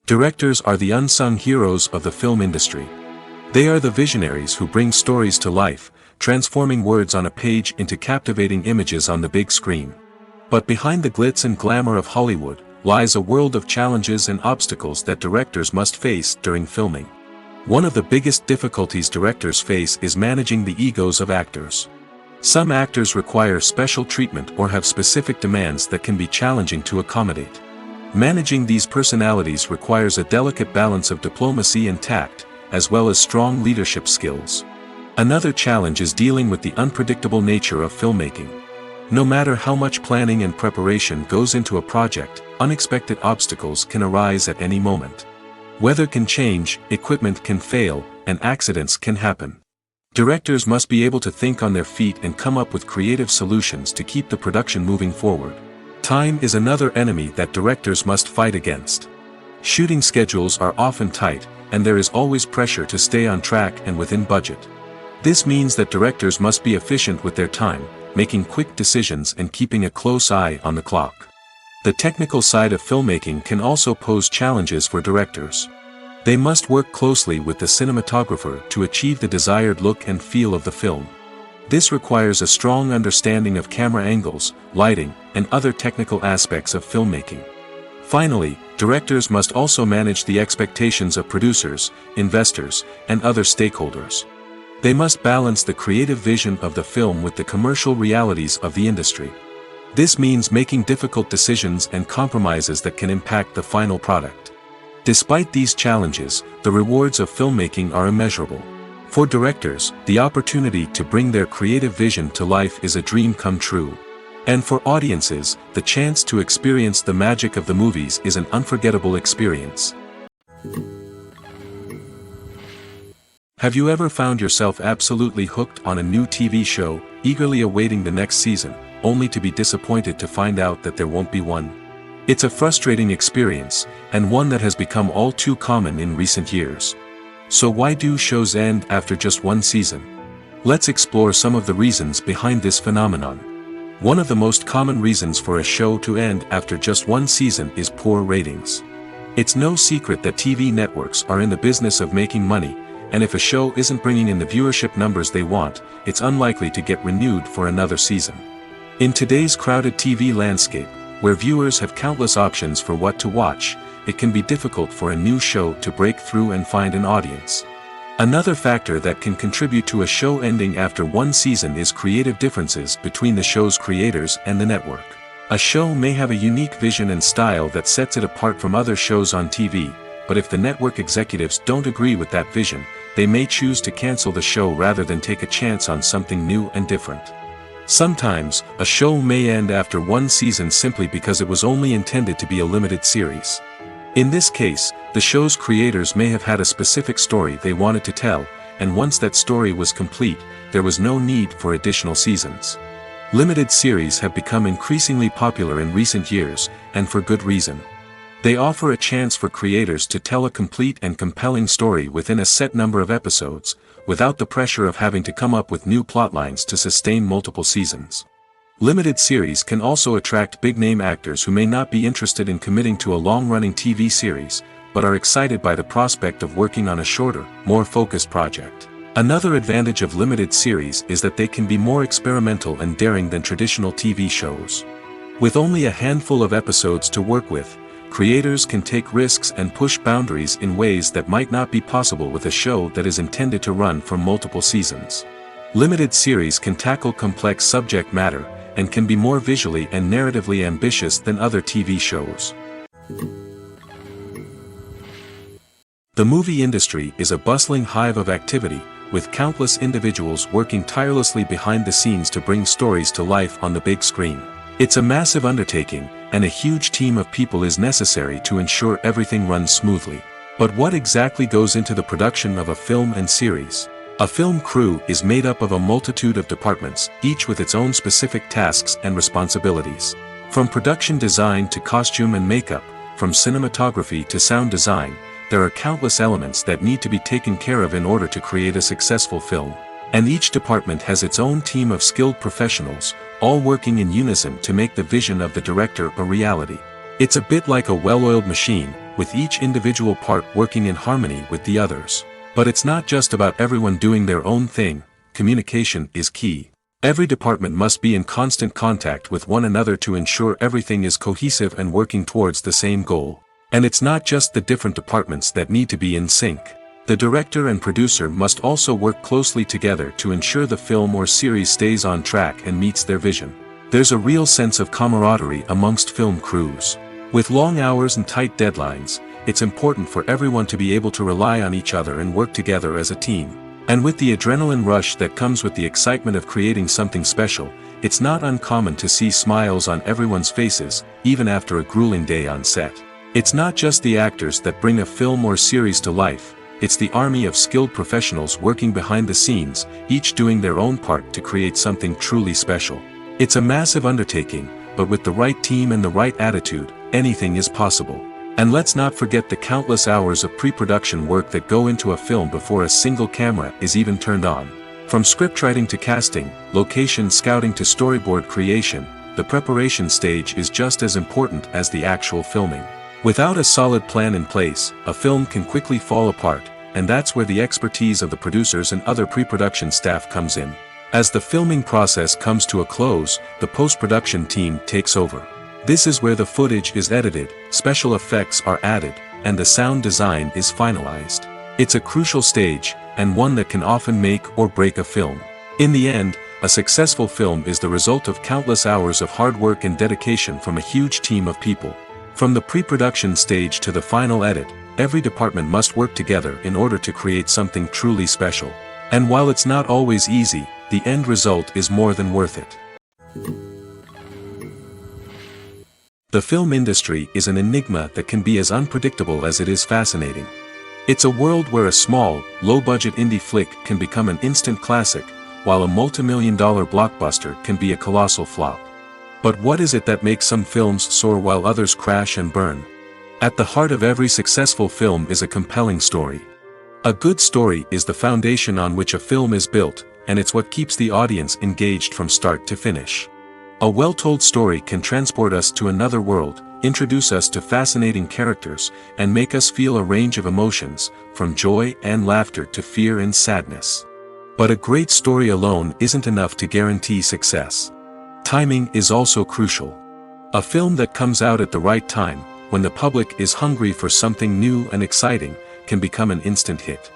Directors are the unsung heroes of the film industry. They are the visionaries who bring stories to life, transforming words on a page into captivating images on the big screen. But behind the glitz and glamour of Hollywood lies a world of challenges and obstacles that directors must face during filming. One of the biggest difficulties directors face is managing the egos of actors. Some actors require special treatment or have specific demands that can be challenging to accommodate. Managing these personalities requires a delicate balance of diplomacy and tact, as well as strong leadership skills. Another challenge is dealing with the unpredictable nature of filmmaking. No matter how much planning and preparation goes into a project, unexpected obstacles can arise at any moment. Weather can change, equipment can fail, and accidents can happen. Directors must be able to think on their feet and come up with creative solutions to keep the production moving forward. Time is another enemy that directors must fight against. Shooting schedules are often tight, and there is always pressure to stay on track and within budget. This means that directors must be efficient with their time, making quick decisions and keeping a close eye on the clock. The technical side of filmmaking can also pose challenges for directors. They must work closely with the cinematographer to achieve the desired look and feel of the film. This requires a strong understanding of camera angles, lighting, and other technical aspects of filmmaking. Finally, directors must also manage the expectations of producers, investors, and other stakeholders. They must balance the creative vision of the film with the commercial realities of the industry. This means making difficult decisions and compromises that can impact the final product. Despite these challenges, the rewards of filmmaking are immeasurable. For directors, the opportunity to bring their creative vision to life is a dream come true. And for audiences, the chance to experience the magic of the movies is an unforgettable experience. Have you ever found yourself absolutely hooked on a new TV show, eagerly awaiting the next season, only to be disappointed to find out that there won't be one? It's a frustrating experience, and one that has become all too common in recent years. So why do shows end after just one season? Let's explore some of the reasons behind this phenomenon. One of the most common reasons for a show to end after just one season is poor ratings. It's no secret that TV networks are in the business of making money, and if a show isn't bringing in the viewership numbers they want, it's unlikely to get renewed for another season. In today's crowded TV landscape, where viewers have countless options for what to watch, it can be difficult for a new show to break through and find an audience. Another factor that can contribute to a show ending after one season is creative differences between the show's creators and the network. A show may have a unique vision and style that sets it apart from other shows on TV, but if the network executives don't agree with that vision, they may choose to cancel the show rather than take a chance on something new and different. Sometimes, a show may end after one season simply because it was only intended to be a limited series. In this case, the show's creators may have had a specific story they wanted to tell, and once that story was complete, there was no need for additional seasons. Limited series have become increasingly popular in recent years, and for good reason. They offer a chance for creators to tell a complete and compelling story within a set number of episodes, without the pressure of having to come up with new plotlines to sustain multiple seasons. Limited series can also attract big-name actors who may not be interested in committing to a long-running TV series, but are excited by the prospect of working on a shorter, more focused project. Another advantage of limited series is that they can be more experimental and daring than traditional TV shows. With only a handful of episodes to work with, creators can take risks and push boundaries in ways that might not be possible with a show that is intended to run for multiple seasons. Limited series can tackle complex subject matter, and can be more visually and narratively ambitious than other TV shows. The movie industry is a bustling hive of activity, with countless individuals working tirelessly behind the scenes to bring stories to life on the big screen. It's a massive undertaking, and a huge team of people is necessary to ensure everything runs smoothly. But what exactly goes into the production of a film and series? A film crew is made up of a multitude of departments, each with its own specific tasks and responsibilities. From production design to costume and makeup, from cinematography to sound design, there are countless elements that need to be taken care of in order to create a successful film. And each department has its own team of skilled professionals, all working in unison to make the vision of the director a reality. It's a bit like a well-oiled machine, with each individual part working in harmony with the others. But it's not just about everyone doing their own thing. Communication is key. Every department must be in constant contact with one another to ensure everything is cohesive and working towards the same goal. And it's not just the different departments that need to be in sync. The director and producer must also work closely together to ensure the film or series stays on track and meets their vision. There's a real sense of camaraderie amongst film crews. With long hours and tight deadlines, it's important for everyone to be able to rely on each other and work together as a team. And with the adrenaline rush that comes with the excitement of creating something special, it's not uncommon to see smiles on everyone's faces, even after a grueling day on set. It's not just the actors that bring a film or series to life, it's the army of skilled professionals working behind the scenes, each doing their own part to create something truly special. It's a massive undertaking, but with the right team and the right attitude, anything is possible. And let's not forget the countless hours of pre-production work that go into a film before a single camera is even turned on. From scriptwriting to casting, location scouting to storyboard creation, the preparation stage is just as important as the actual filming. Without a solid plan in place, a film can quickly fall apart, and that's where the expertise of the producers and other pre-production staff comes in. As the filming process comes to a close, the post-production team takes over. This is where the footage is edited, special effects are added, and the sound design is finalized. It's a crucial stage, and one that can often make or break a film. In the end, a successful film is the result of countless hours of hard work and dedication from a huge team of people. From the pre-production stage to the final edit, every department must work together in order to create something truly special. And while it's not always easy, the end result is more than worth it. The film industry is an enigma that can be as unpredictable as it is fascinating. It's a world where a small, low-budget indie flick can become an instant classic, while a multi-million-dollar blockbuster can be a colossal flop. But what is it that makes some films soar while others crash and burn? At the heart of every successful film is a compelling story. A good story is the foundation on which a film is built, and it's what keeps the audience engaged from start to finish. A well-told story can transport us to another world, introduce us to fascinating characters, and make us feel a range of emotions, from joy and laughter to fear and sadness. But a great story alone isn't enough to guarantee success. Timing is also crucial. A film that comes out at the right time, when the public is hungry for something new and exciting, can become an instant hit.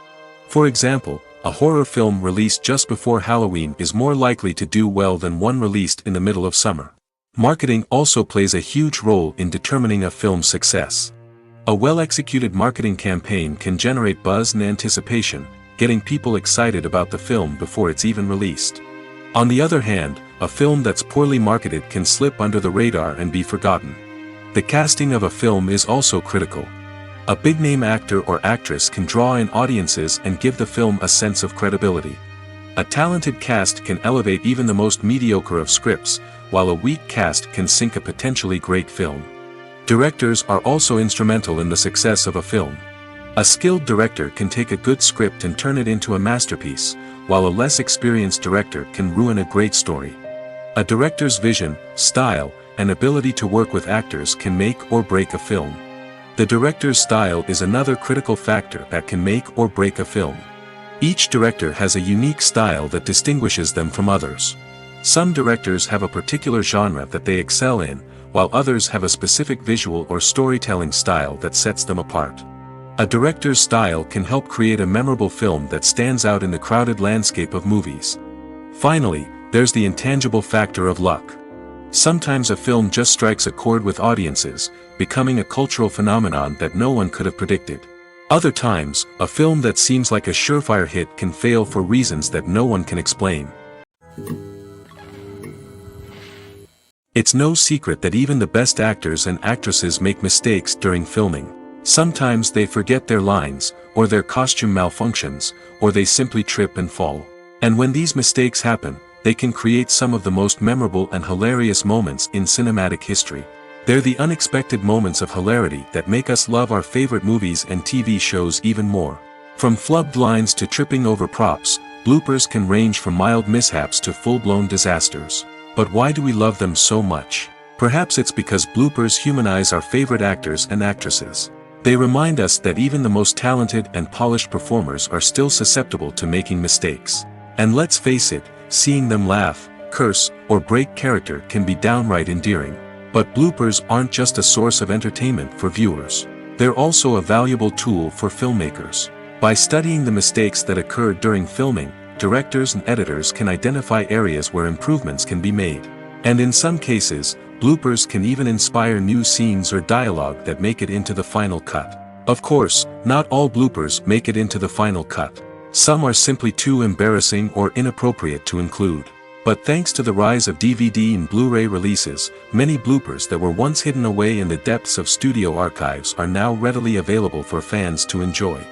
For example, a horror film released just before Halloween is more likely to do well than one released in the middle of summer. Marketing also plays a huge role in determining a film's success. A well-executed marketing campaign can generate buzz and anticipation, getting people excited about the film before it's even released. On the other hand, a film that's poorly marketed can slip under the radar and be forgotten. The casting of a film is also critical. A big-name actor or actress can draw in audiences and give the film a sense of credibility. A talented cast can elevate even the most mediocre of scripts, while a weak cast can sink a potentially great film. Directors are also instrumental in the success of a film. A skilled director can take a good script and turn it into a masterpiece, while a less experienced director can ruin a great story. A director's vision, style, and ability to work with actors can make or break a film. The director's style is another critical factor that can make or break a film. Each director has a unique style that distinguishes them from others. Some directors have a particular genre that they excel in, while others have a specific visual or storytelling style that sets them apart. A director's style can help create a memorable film that stands out in the crowded landscape of movies. Finally, there's the intangible factor of luck. Sometimes a film just strikes a chord with audiences, becoming a cultural phenomenon that no one could have predicted. Other times, a film that seems like a surefire hit can fail for reasons that no one can explain. It's no secret that even the best actors and actresses make mistakes during filming. Sometimes they forget their lines, or their costume malfunctions, or they simply trip and fall. And when these mistakes happen, they can create some of the most memorable and hilarious moments in cinematic history. They're the unexpected moments of hilarity that make us love our favorite movies and TV shows even more. From flubbed lines to tripping over props, bloopers can range from mild mishaps to full-blown disasters. But why do we love them so much? Perhaps it's because bloopers humanize our favorite actors and actresses. They remind us that even the most talented and polished performers are still susceptible to making mistakes. And let's face it, seeing them laugh, curse, or break character can be downright endearing. But bloopers aren't just a source of entertainment for viewers. They're also a valuable tool for filmmakers. By studying the mistakes that occurred during filming, directors and editors can identify areas where improvements can be made. And in some cases, bloopers can even inspire new scenes or dialogue that make it into the final cut. Of course, not all bloopers make it into the final cut. Some are simply too embarrassing or inappropriate to include. But thanks to the rise of DVD and Blu-ray releases, many bloopers that were once hidden away in the depths of studio archives are now readily available for fans to enjoy.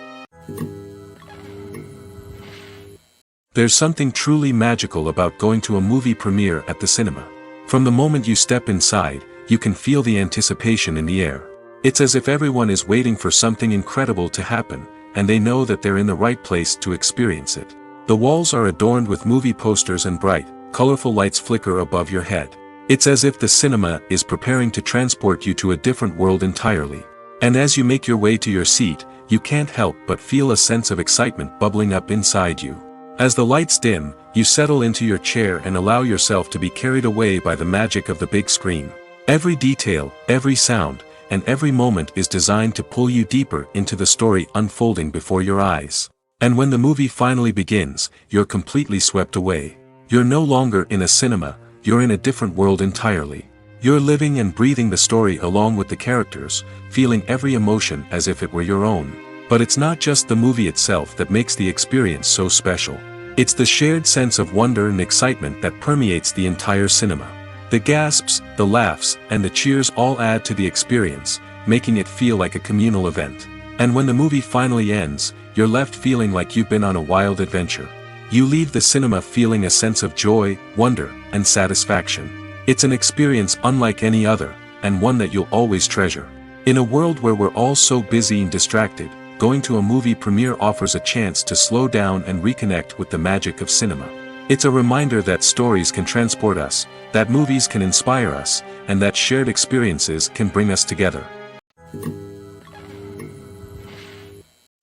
There's something truly magical about going to a movie premiere at the cinema. From the moment you step inside, you can feel the anticipation in the air. It's as if everyone is waiting for something incredible to happen, and they know that they're in the right place to experience it. The walls are adorned with movie posters and bright, colorful lights flicker above your head. It's as if the cinema is preparing to transport you to a different world entirely. And as you make your way to your seat, you can't help but feel a sense of excitement bubbling up inside you. As the lights dim, you settle into your chair and allow yourself to be carried away by the magic of the big screen. Every detail, every sound, and every moment is designed to pull you deeper into the story unfolding before your eyes. And when the movie finally begins, you're completely swept away. You're no longer in a cinema, you're in a different world entirely. You're living and breathing the story along with the characters, feeling every emotion as if it were your own. But it's not just the movie itself that makes the experience so special. It's the shared sense of wonder and excitement that permeates the entire cinema. The gasps, the laughs, and the cheers all add to the experience, making it feel like a communal event. And when the movie finally ends, you're left feeling like you've been on a wild adventure. You leave the cinema feeling a sense of joy, wonder, and satisfaction. It's an experience unlike any other, and one that you'll always treasure. In a world where we're all so busy and distracted, going to a movie premiere offers a chance to slow down and reconnect with the magic of cinema. It's a reminder that stories can transport us, that movies can inspire us, and that shared experiences can bring us together.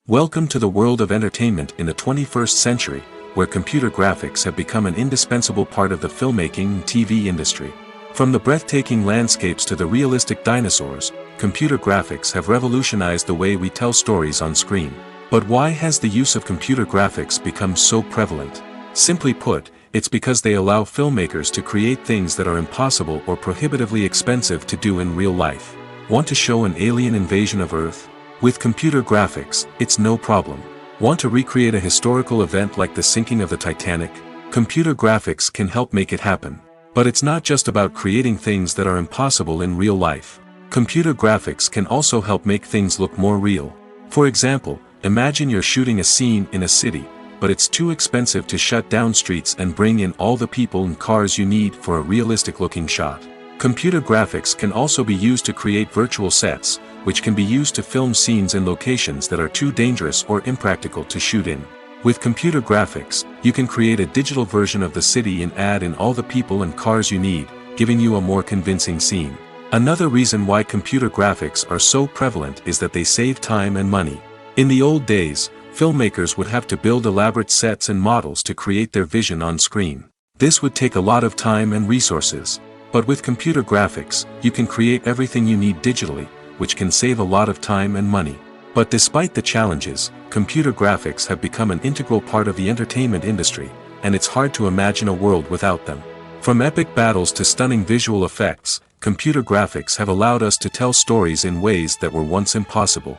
Welcome to the world of entertainment in the 21st century, where computer graphics have become an indispensable part of the filmmaking and TV industry. From the breathtaking landscapes to the realistic dinosaurs, computer graphics have revolutionized the way we tell stories on screen. But why has the use of computer graphics become so prevalent? Simply put, it's because they allow filmmakers to create things that are impossible or prohibitively expensive to do in real life. Want to show an alien invasion of Earth? With computer graphics, it's no problem. Want to recreate a historical event like the sinking of the Titanic? Computer graphics can help make it happen. But it's not just about creating things that are impossible in real life. Computer graphics can also help make things look more real. For example, imagine you're shooting a scene in a city, but it's too expensive to shut down streets and bring in all the people and cars you need for a realistic-looking shot. Computer graphics can also be used to create virtual sets, which can be used to film scenes in locations that are too dangerous or impractical to shoot in. With computer graphics, you can create a digital version of the city and add in all the people and cars you need, giving you a more convincing scene. Another reason why computer graphics are so prevalent is that they save time and money. In the old days, filmmakers would have to build elaborate sets and models to create their vision on screen. This would take a lot of time and resources. But with computer graphics, you can create everything you need digitally, which can save a lot of time and money. But despite the challenges, computer graphics have become an integral part of the entertainment industry, and it's hard to imagine a world without them. From epic battles to stunning visual effects, computer graphics have allowed us to tell stories in ways that were once impossible.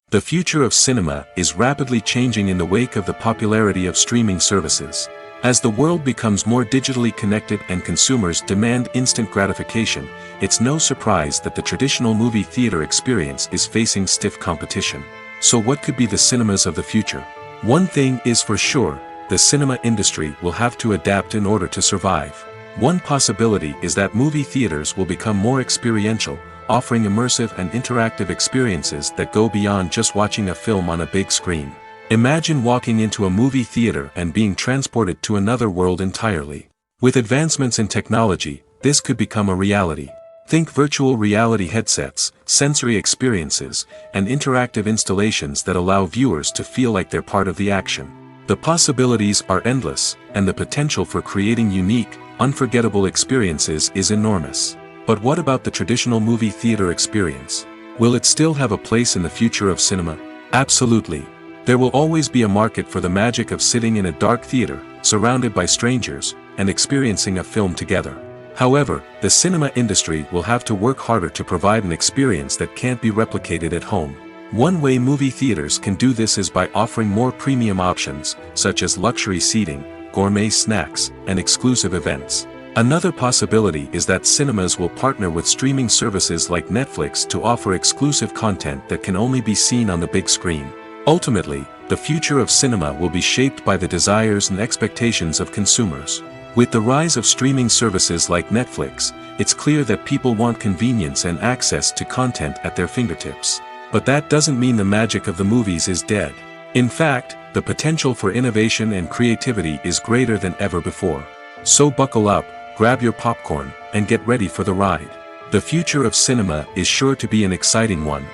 The future of cinema is rapidly changing in the wake of the popularity of streaming services. As the world becomes more digitally connected and consumers demand instant gratification, it's no surprise that the traditional movie theater experience is facing stiff competition. So what could be the cinemas of the future? One thing is for sure, the cinema industry will have to adapt in order to survive. One possibility is that movie theaters will become more experiential, offering immersive and interactive experiences that go beyond just watching a film on a big screen. Imagine walking into a movie theater and being transported to another world entirely. With advancements in technology, this could become a reality. Think virtual reality headsets, sensory experiences, and interactive installations that allow viewers to feel like they're part of the action. The possibilities are endless, and the potential for creating unique, unforgettable experiences is enormous. But what about the traditional movie theater experience? Will it still have a place in the future of cinema? Absolutely. There will always be a market for the magic of sitting in a dark theater, surrounded by strangers, and experiencing a film together. However, the cinema industry will have to work harder to provide an experience that can't be replicated at home. One way movie theaters can do this is by offering more premium options, such as luxury seating, gourmet snacks, and exclusive events. Another possibility is that cinemas will partner with streaming services like Netflix to offer exclusive content that can only be seen on the big screen. Ultimately, the future of cinema will be shaped by the desires and expectations of consumers. With the rise of streaming services like Netflix, it's clear that people want convenience and access to content at their fingertips. But that doesn't mean the magic of the movies is dead. In fact, the potential for innovation and creativity is greater than ever before. So buckle up, grab your popcorn, and get ready for the ride. The future of cinema is sure to be an exciting one.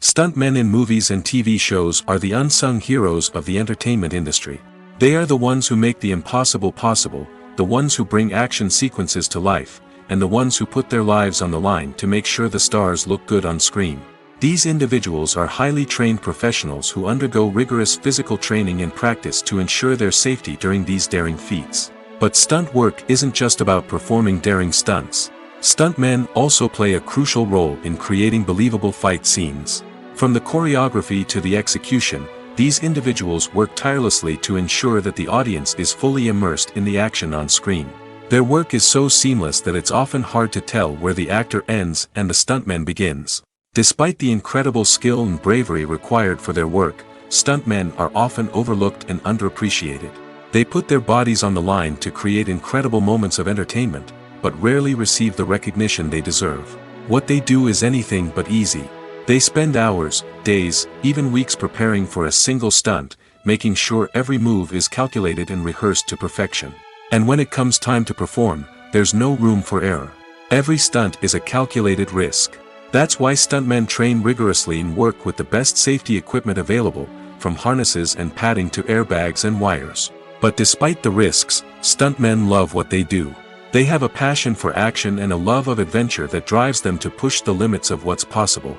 Stuntmen in movies and TV shows are the unsung heroes of the entertainment industry. They are the ones who make the impossible possible, the ones who bring action sequences to life, and the ones who put their lives on the line to make sure the stars look good on screen. These individuals are highly trained professionals who undergo rigorous physical training and practice to ensure their safety during these daring feats. But stunt work isn't just about performing daring stunts. Stuntmen also play a crucial role in creating believable fight scenes. From the choreography to the execution, these individuals work tirelessly to ensure that the audience is fully immersed in the action on screen. Their work is so seamless that it's often hard to tell where the actor ends and the stuntman begins. Despite the incredible skill and bravery required for their work, stuntmen are often overlooked and underappreciated. They put their bodies on the line to create incredible moments of entertainment, but rarely receive the recognition they deserve. What they do is anything but easy. They spend hours, days, even weeks preparing for a single stunt, making sure every move is calculated and rehearsed to perfection. And when it comes time to perform, there's no room for error. Every stunt is a calculated risk. That's why stuntmen train rigorously and work with the best safety equipment available, from harnesses and padding to airbags and wires. But despite the risks, stuntmen love what they do. They have a passion for action and a love of adventure that drives them to push the limits of what's possible.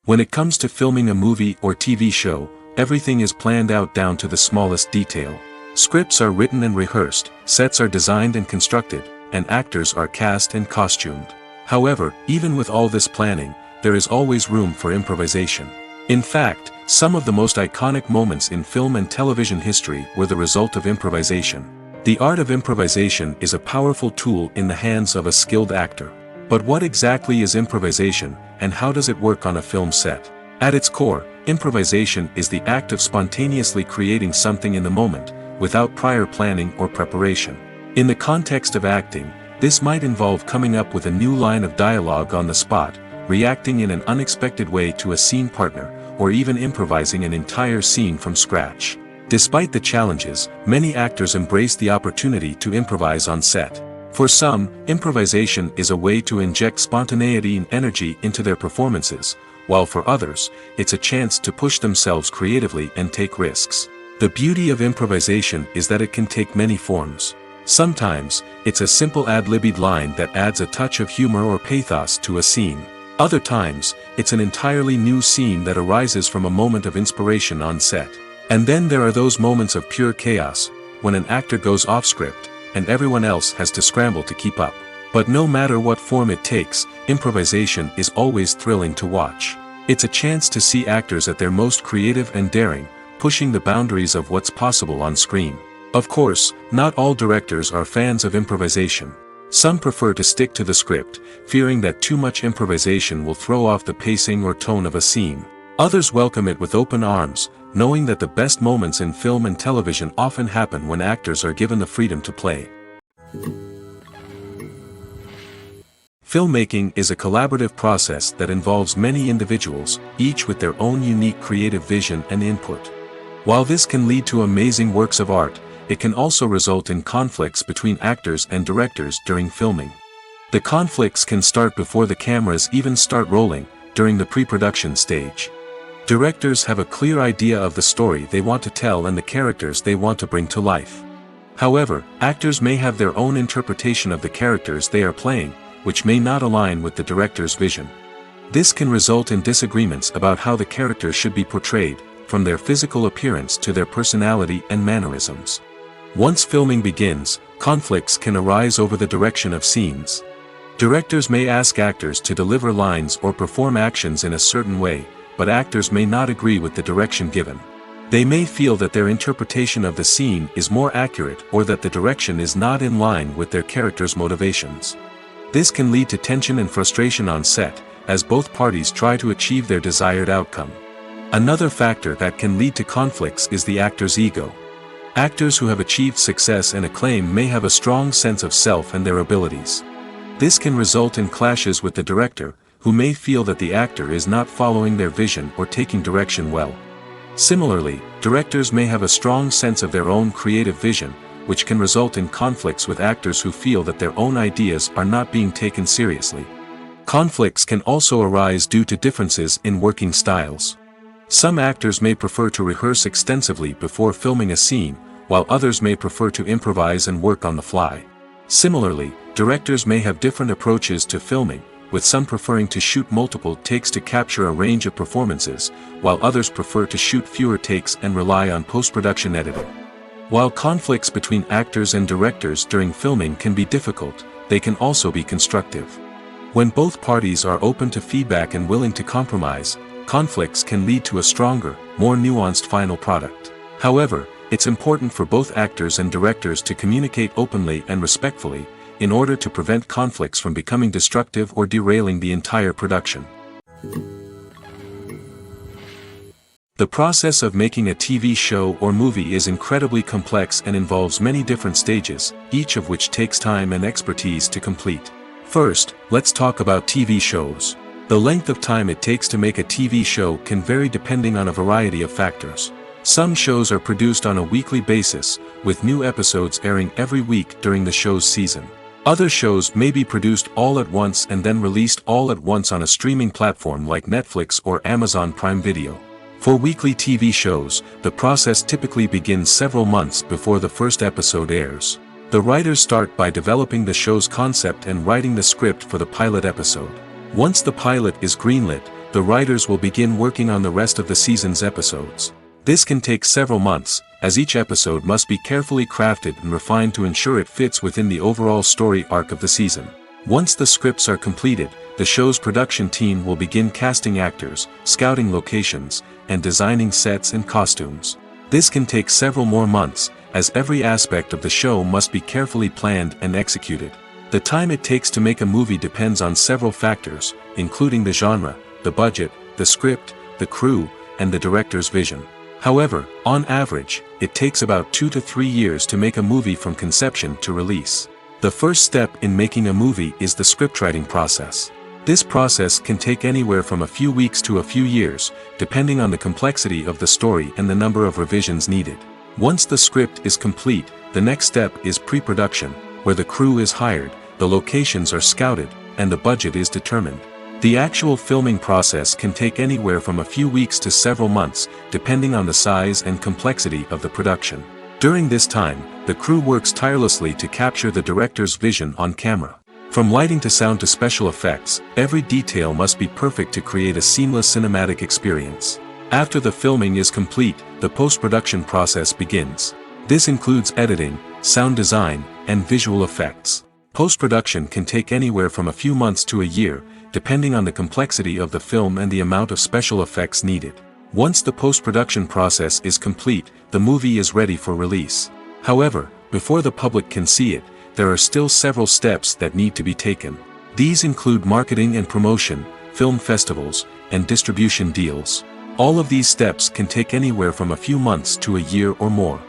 When it comes to filming a movie or TV show, everything is planned out down to the smallest detail. Scripts are written and rehearsed, sets are designed and constructed, and actors are cast and costumed. However, even with all this planning, there is always room for improvisation. In fact, some of the most iconic moments in film and television history were the result of improvisation. The art of improvisation is a powerful tool in the hands of a skilled actor. But what exactly is improvisation, and how does it work on a film set? At its core, improvisation is the act of spontaneously creating something in the moment, without prior planning or preparation. In the context of acting, this might involve coming up with a new line of dialogue on the spot, reacting in an unexpected way to a scene partner, or even improvising an entire scene from scratch. Despite the challenges, many actors embrace the opportunity to improvise on set. For some, improvisation is a way to inject spontaneity and energy into their performances, while for others, it's a chance to push themselves creatively and take risks. The beauty of improvisation is that it can take many forms. Sometimes, it's a simple ad-libbed line that adds a touch of humor or pathos to a scene. Other times, it's an entirely new scene that arises from a moment of inspiration on set. And then there are those moments of pure chaos, when an actor goes off script, and everyone else has to scramble to keep up. But no matter what form it takes, improvisation is always thrilling to watch. It's a chance to see actors at their most creative and daring, pushing the boundaries of what's possible on screen. Of course, not all directors are fans of improvisation. Some prefer to stick to the script, fearing that too much improvisation will throw off the pacing or tone of a scene. Others welcome it with open arms, knowing that the best moments in film and television often happen when actors are given the freedom to play. Filmmaking is a collaborative process that involves many individuals, each with their own unique creative vision and input. While this can lead to amazing works of art, it can also result in conflicts between actors and directors during filming. The conflicts can start before the cameras even start rolling, during the pre-production stage. Directors have a clear idea of the story they want to tell and the characters they want to bring to life. However, actors may have their own interpretation of the characters they are playing, which may not align with the director's vision. This can result in disagreements about how the characters should be portrayed, from their physical appearance to their personality and mannerisms. Once filming begins, conflicts can arise over the direction of scenes. Directors may ask actors to deliver lines or perform actions in a certain way, but actors may not agree with the direction given. They may feel that their interpretation of the scene is more accurate or that the direction is not in line with their character's motivations. This can lead to tension and frustration on set, as both parties try to achieve their desired outcome. Another factor that can lead to conflicts is the actor's ego. Actors who have achieved success and acclaim may have a strong sense of self and their abilities. This can result in clashes with the director, who may feel that the actor is not following their vision or taking direction well. Similarly, directors may have a strong sense of their own creative vision, which can result in conflicts with actors who feel that their own ideas are not being taken seriously. Conflicts can also arise due to differences in working styles. Some actors may prefer to rehearse extensively before filming a scene, while others may prefer to improvise and work on the fly. Similarly, directors may have different approaches to filming, with some preferring to shoot multiple takes to capture a range of performances, while others prefer to shoot fewer takes and rely on post-production editing. While conflicts between actors and directors during filming can be difficult, they can also be constructive. When both parties are open to feedback and willing to compromise, conflicts can lead to a stronger, more nuanced final product. However, It's important for both actors and directors to communicate openly and respectfully, in order to prevent conflicts from becoming destructive or derailing the entire production. The process of making a TV show or movie is incredibly complex and involves many different stages, each of which takes time and expertise to complete. First, let's talk about TV shows. The length of time it takes to make a TV show can vary depending on a variety of factors. Some shows are produced on a weekly basis, with new episodes airing every week during the show's season. Other shows may be produced all at once and then released all at once on a streaming platform like Netflix or Amazon Prime Video. For weekly TV shows, the process typically begins several months before the first episode airs. The writers start by developing the show's concept and writing the script for the pilot episode. Once the pilot is greenlit, the writers will begin working on the rest of the season's episodes. This can take several months, as each episode must be carefully crafted and refined to ensure it fits within the overall story arc of the season. Once the scripts are completed, the show's production team will begin casting actors, scouting locations, and designing sets and costumes. This can take several more months, as every aspect of the show must be carefully planned and executed. The time it takes to make a movie depends on several factors, including the genre, the budget, the script, the crew, and the director's vision. However, on average, it takes about 2 to 3 years to make a movie from conception to release. The first step in making a movie is the scriptwriting process. This process can take anywhere from a few weeks to a few years, depending on the complexity of the story and the number of revisions needed. Once the script is complete, the next step is pre-production, where the crew is hired, the locations are scouted, and the budget is determined. The actual filming process can take anywhere from a few weeks to several months, depending on the size and complexity of the production. During this time, the crew works tirelessly to capture the director's vision on camera. From lighting to sound to special effects, every detail must be perfect to create a seamless cinematic experience. After the filming is complete, the post-production process begins. This includes editing, sound design, and visual effects. Post-production can take anywhere from a few months to a year, depending on the complexity of the film and the amount of special effects needed. Once the post-production process is complete, the movie is ready for release. However, before the public can see it, there are still several steps that need to be taken. These include marketing and promotion, film festivals, and distribution deals. All of these steps can take anywhere from a few months to a year or more.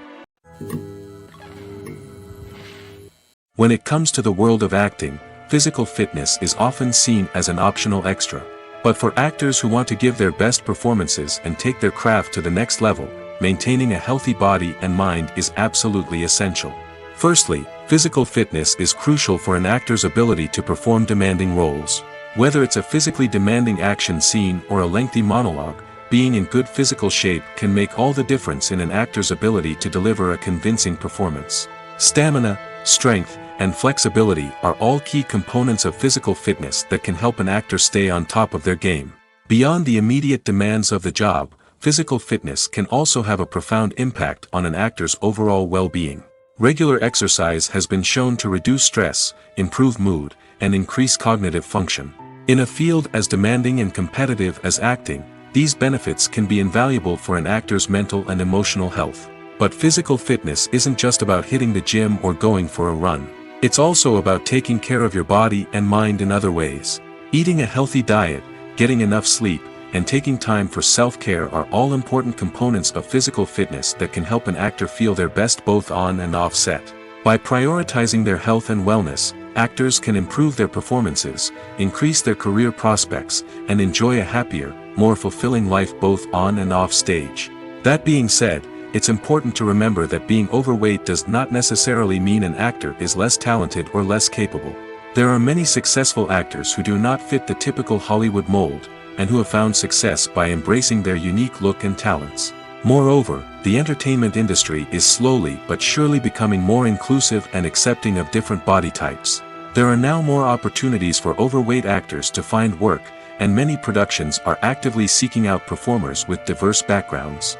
When it comes to the world of acting, physical fitness is often seen as an optional extra. But for actors who want to give their best performances and take their craft to the next level, maintaining a healthy body and mind is absolutely essential. Firstly, physical fitness is crucial for an actor's ability to perform demanding roles. Whether it's a physically demanding action scene or a lengthy monologue, being in good physical shape can make all the difference in an actor's ability to deliver a convincing performance. Stamina, strength, and flexibility are all key components of physical fitness that can help an actor stay on top of their game. Beyond the immediate demands of the job, physical fitness can also have a profound impact on an actor's overall well-being. Regular exercise has been shown to reduce stress, improve mood, and increase cognitive function. In a field as demanding and competitive as acting, these benefits can be invaluable for an actor's mental and emotional health. But physical fitness isn't just about hitting the gym or going for a run. It's also about taking care of your body and mind in other ways. Eating a healthy diet, getting enough sleep, and taking time for self-care are all important components of physical fitness that can help an actor feel their best both on and off set. By prioritizing their health and wellness, actors can improve their performances, increase their career prospects, and enjoy a happier, more fulfilling life both on and off stage. That being said, it's important to remember that being overweight does not necessarily mean an actor is less talented or less capable. There are many successful actors who do not fit the typical Hollywood mold, and who have found success by embracing their unique look and talents. Moreover, the entertainment industry is slowly but surely becoming more inclusive and accepting of different body types. There are now more opportunities for overweight actors to find work, and many productions are actively seeking out performers with diverse backgrounds.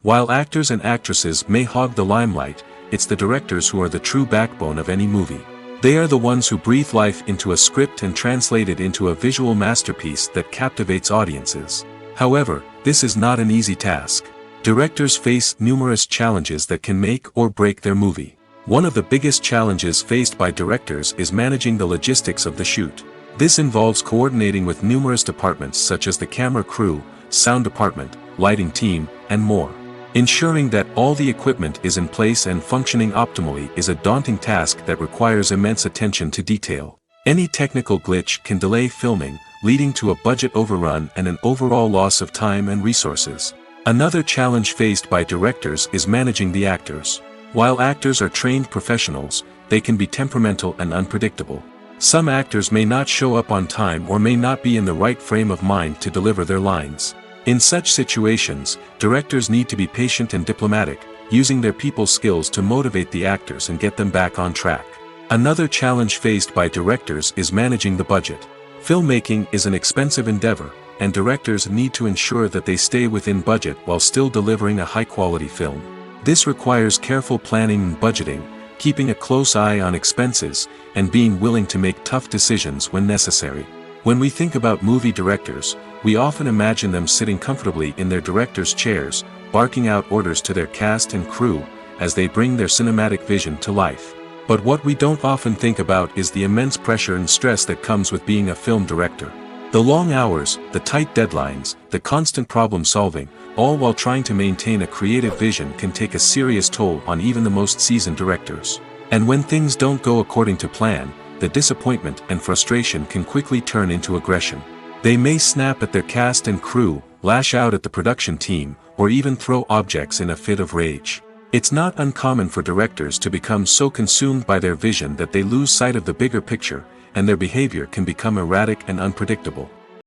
While actors and actresses may hog the limelight, it's the directors who are the true backbone of any movie. They are the ones who breathe life into a script and translate it into a visual masterpiece that captivates audiences. However, this is not an easy task. Directors face numerous challenges that can make or break their movie. One of the biggest challenges faced by directors is managing the logistics of the shoot. This involves coordinating with numerous departments such as the camera crew, sound department, lighting team, and more. Ensuring that all the equipment is in place and functioning optimally is a daunting task that requires immense attention to detail. Any technical glitch can delay filming, leading to a budget overrun and an overall loss of time and resources. Another challenge faced by directors is managing the actors. While actors are trained professionals, they can be temperamental and unpredictable. Some actors may not show up on time or may not be in the right frame of mind to deliver their lines. In such situations, directors need to be patient and diplomatic, using their people skills to motivate the actors and get them back on track. Another challenge faced by directors is managing the budget. Filmmaking is an expensive endeavor, and directors need to ensure that they stay within budget while still delivering a high-quality film. This requires careful planning and budgeting, keeping a close eye on expenses, and being willing to make tough decisions when necessary. When we think about movie directors, we often imagine them sitting comfortably in their director's chairs, barking out orders to their cast and crew, as they bring their cinematic vision to life. But what we don't often think about is the immense pressure and stress that comes with being a film director. The long hours, the tight deadlines, the constant problem solving, all while trying to maintain a creative vision can take a serious toll on even the most seasoned directors. And when things don't go according to plan, the disappointment and frustration can quickly turn into aggression. They may snap at their cast and crew, lash out at the production team, or even throw objects in a fit of rage. It's not uncommon for directors to become so consumed by their vision that they lose sight of the bigger picture, and their behavior can become erratic and unpredictable.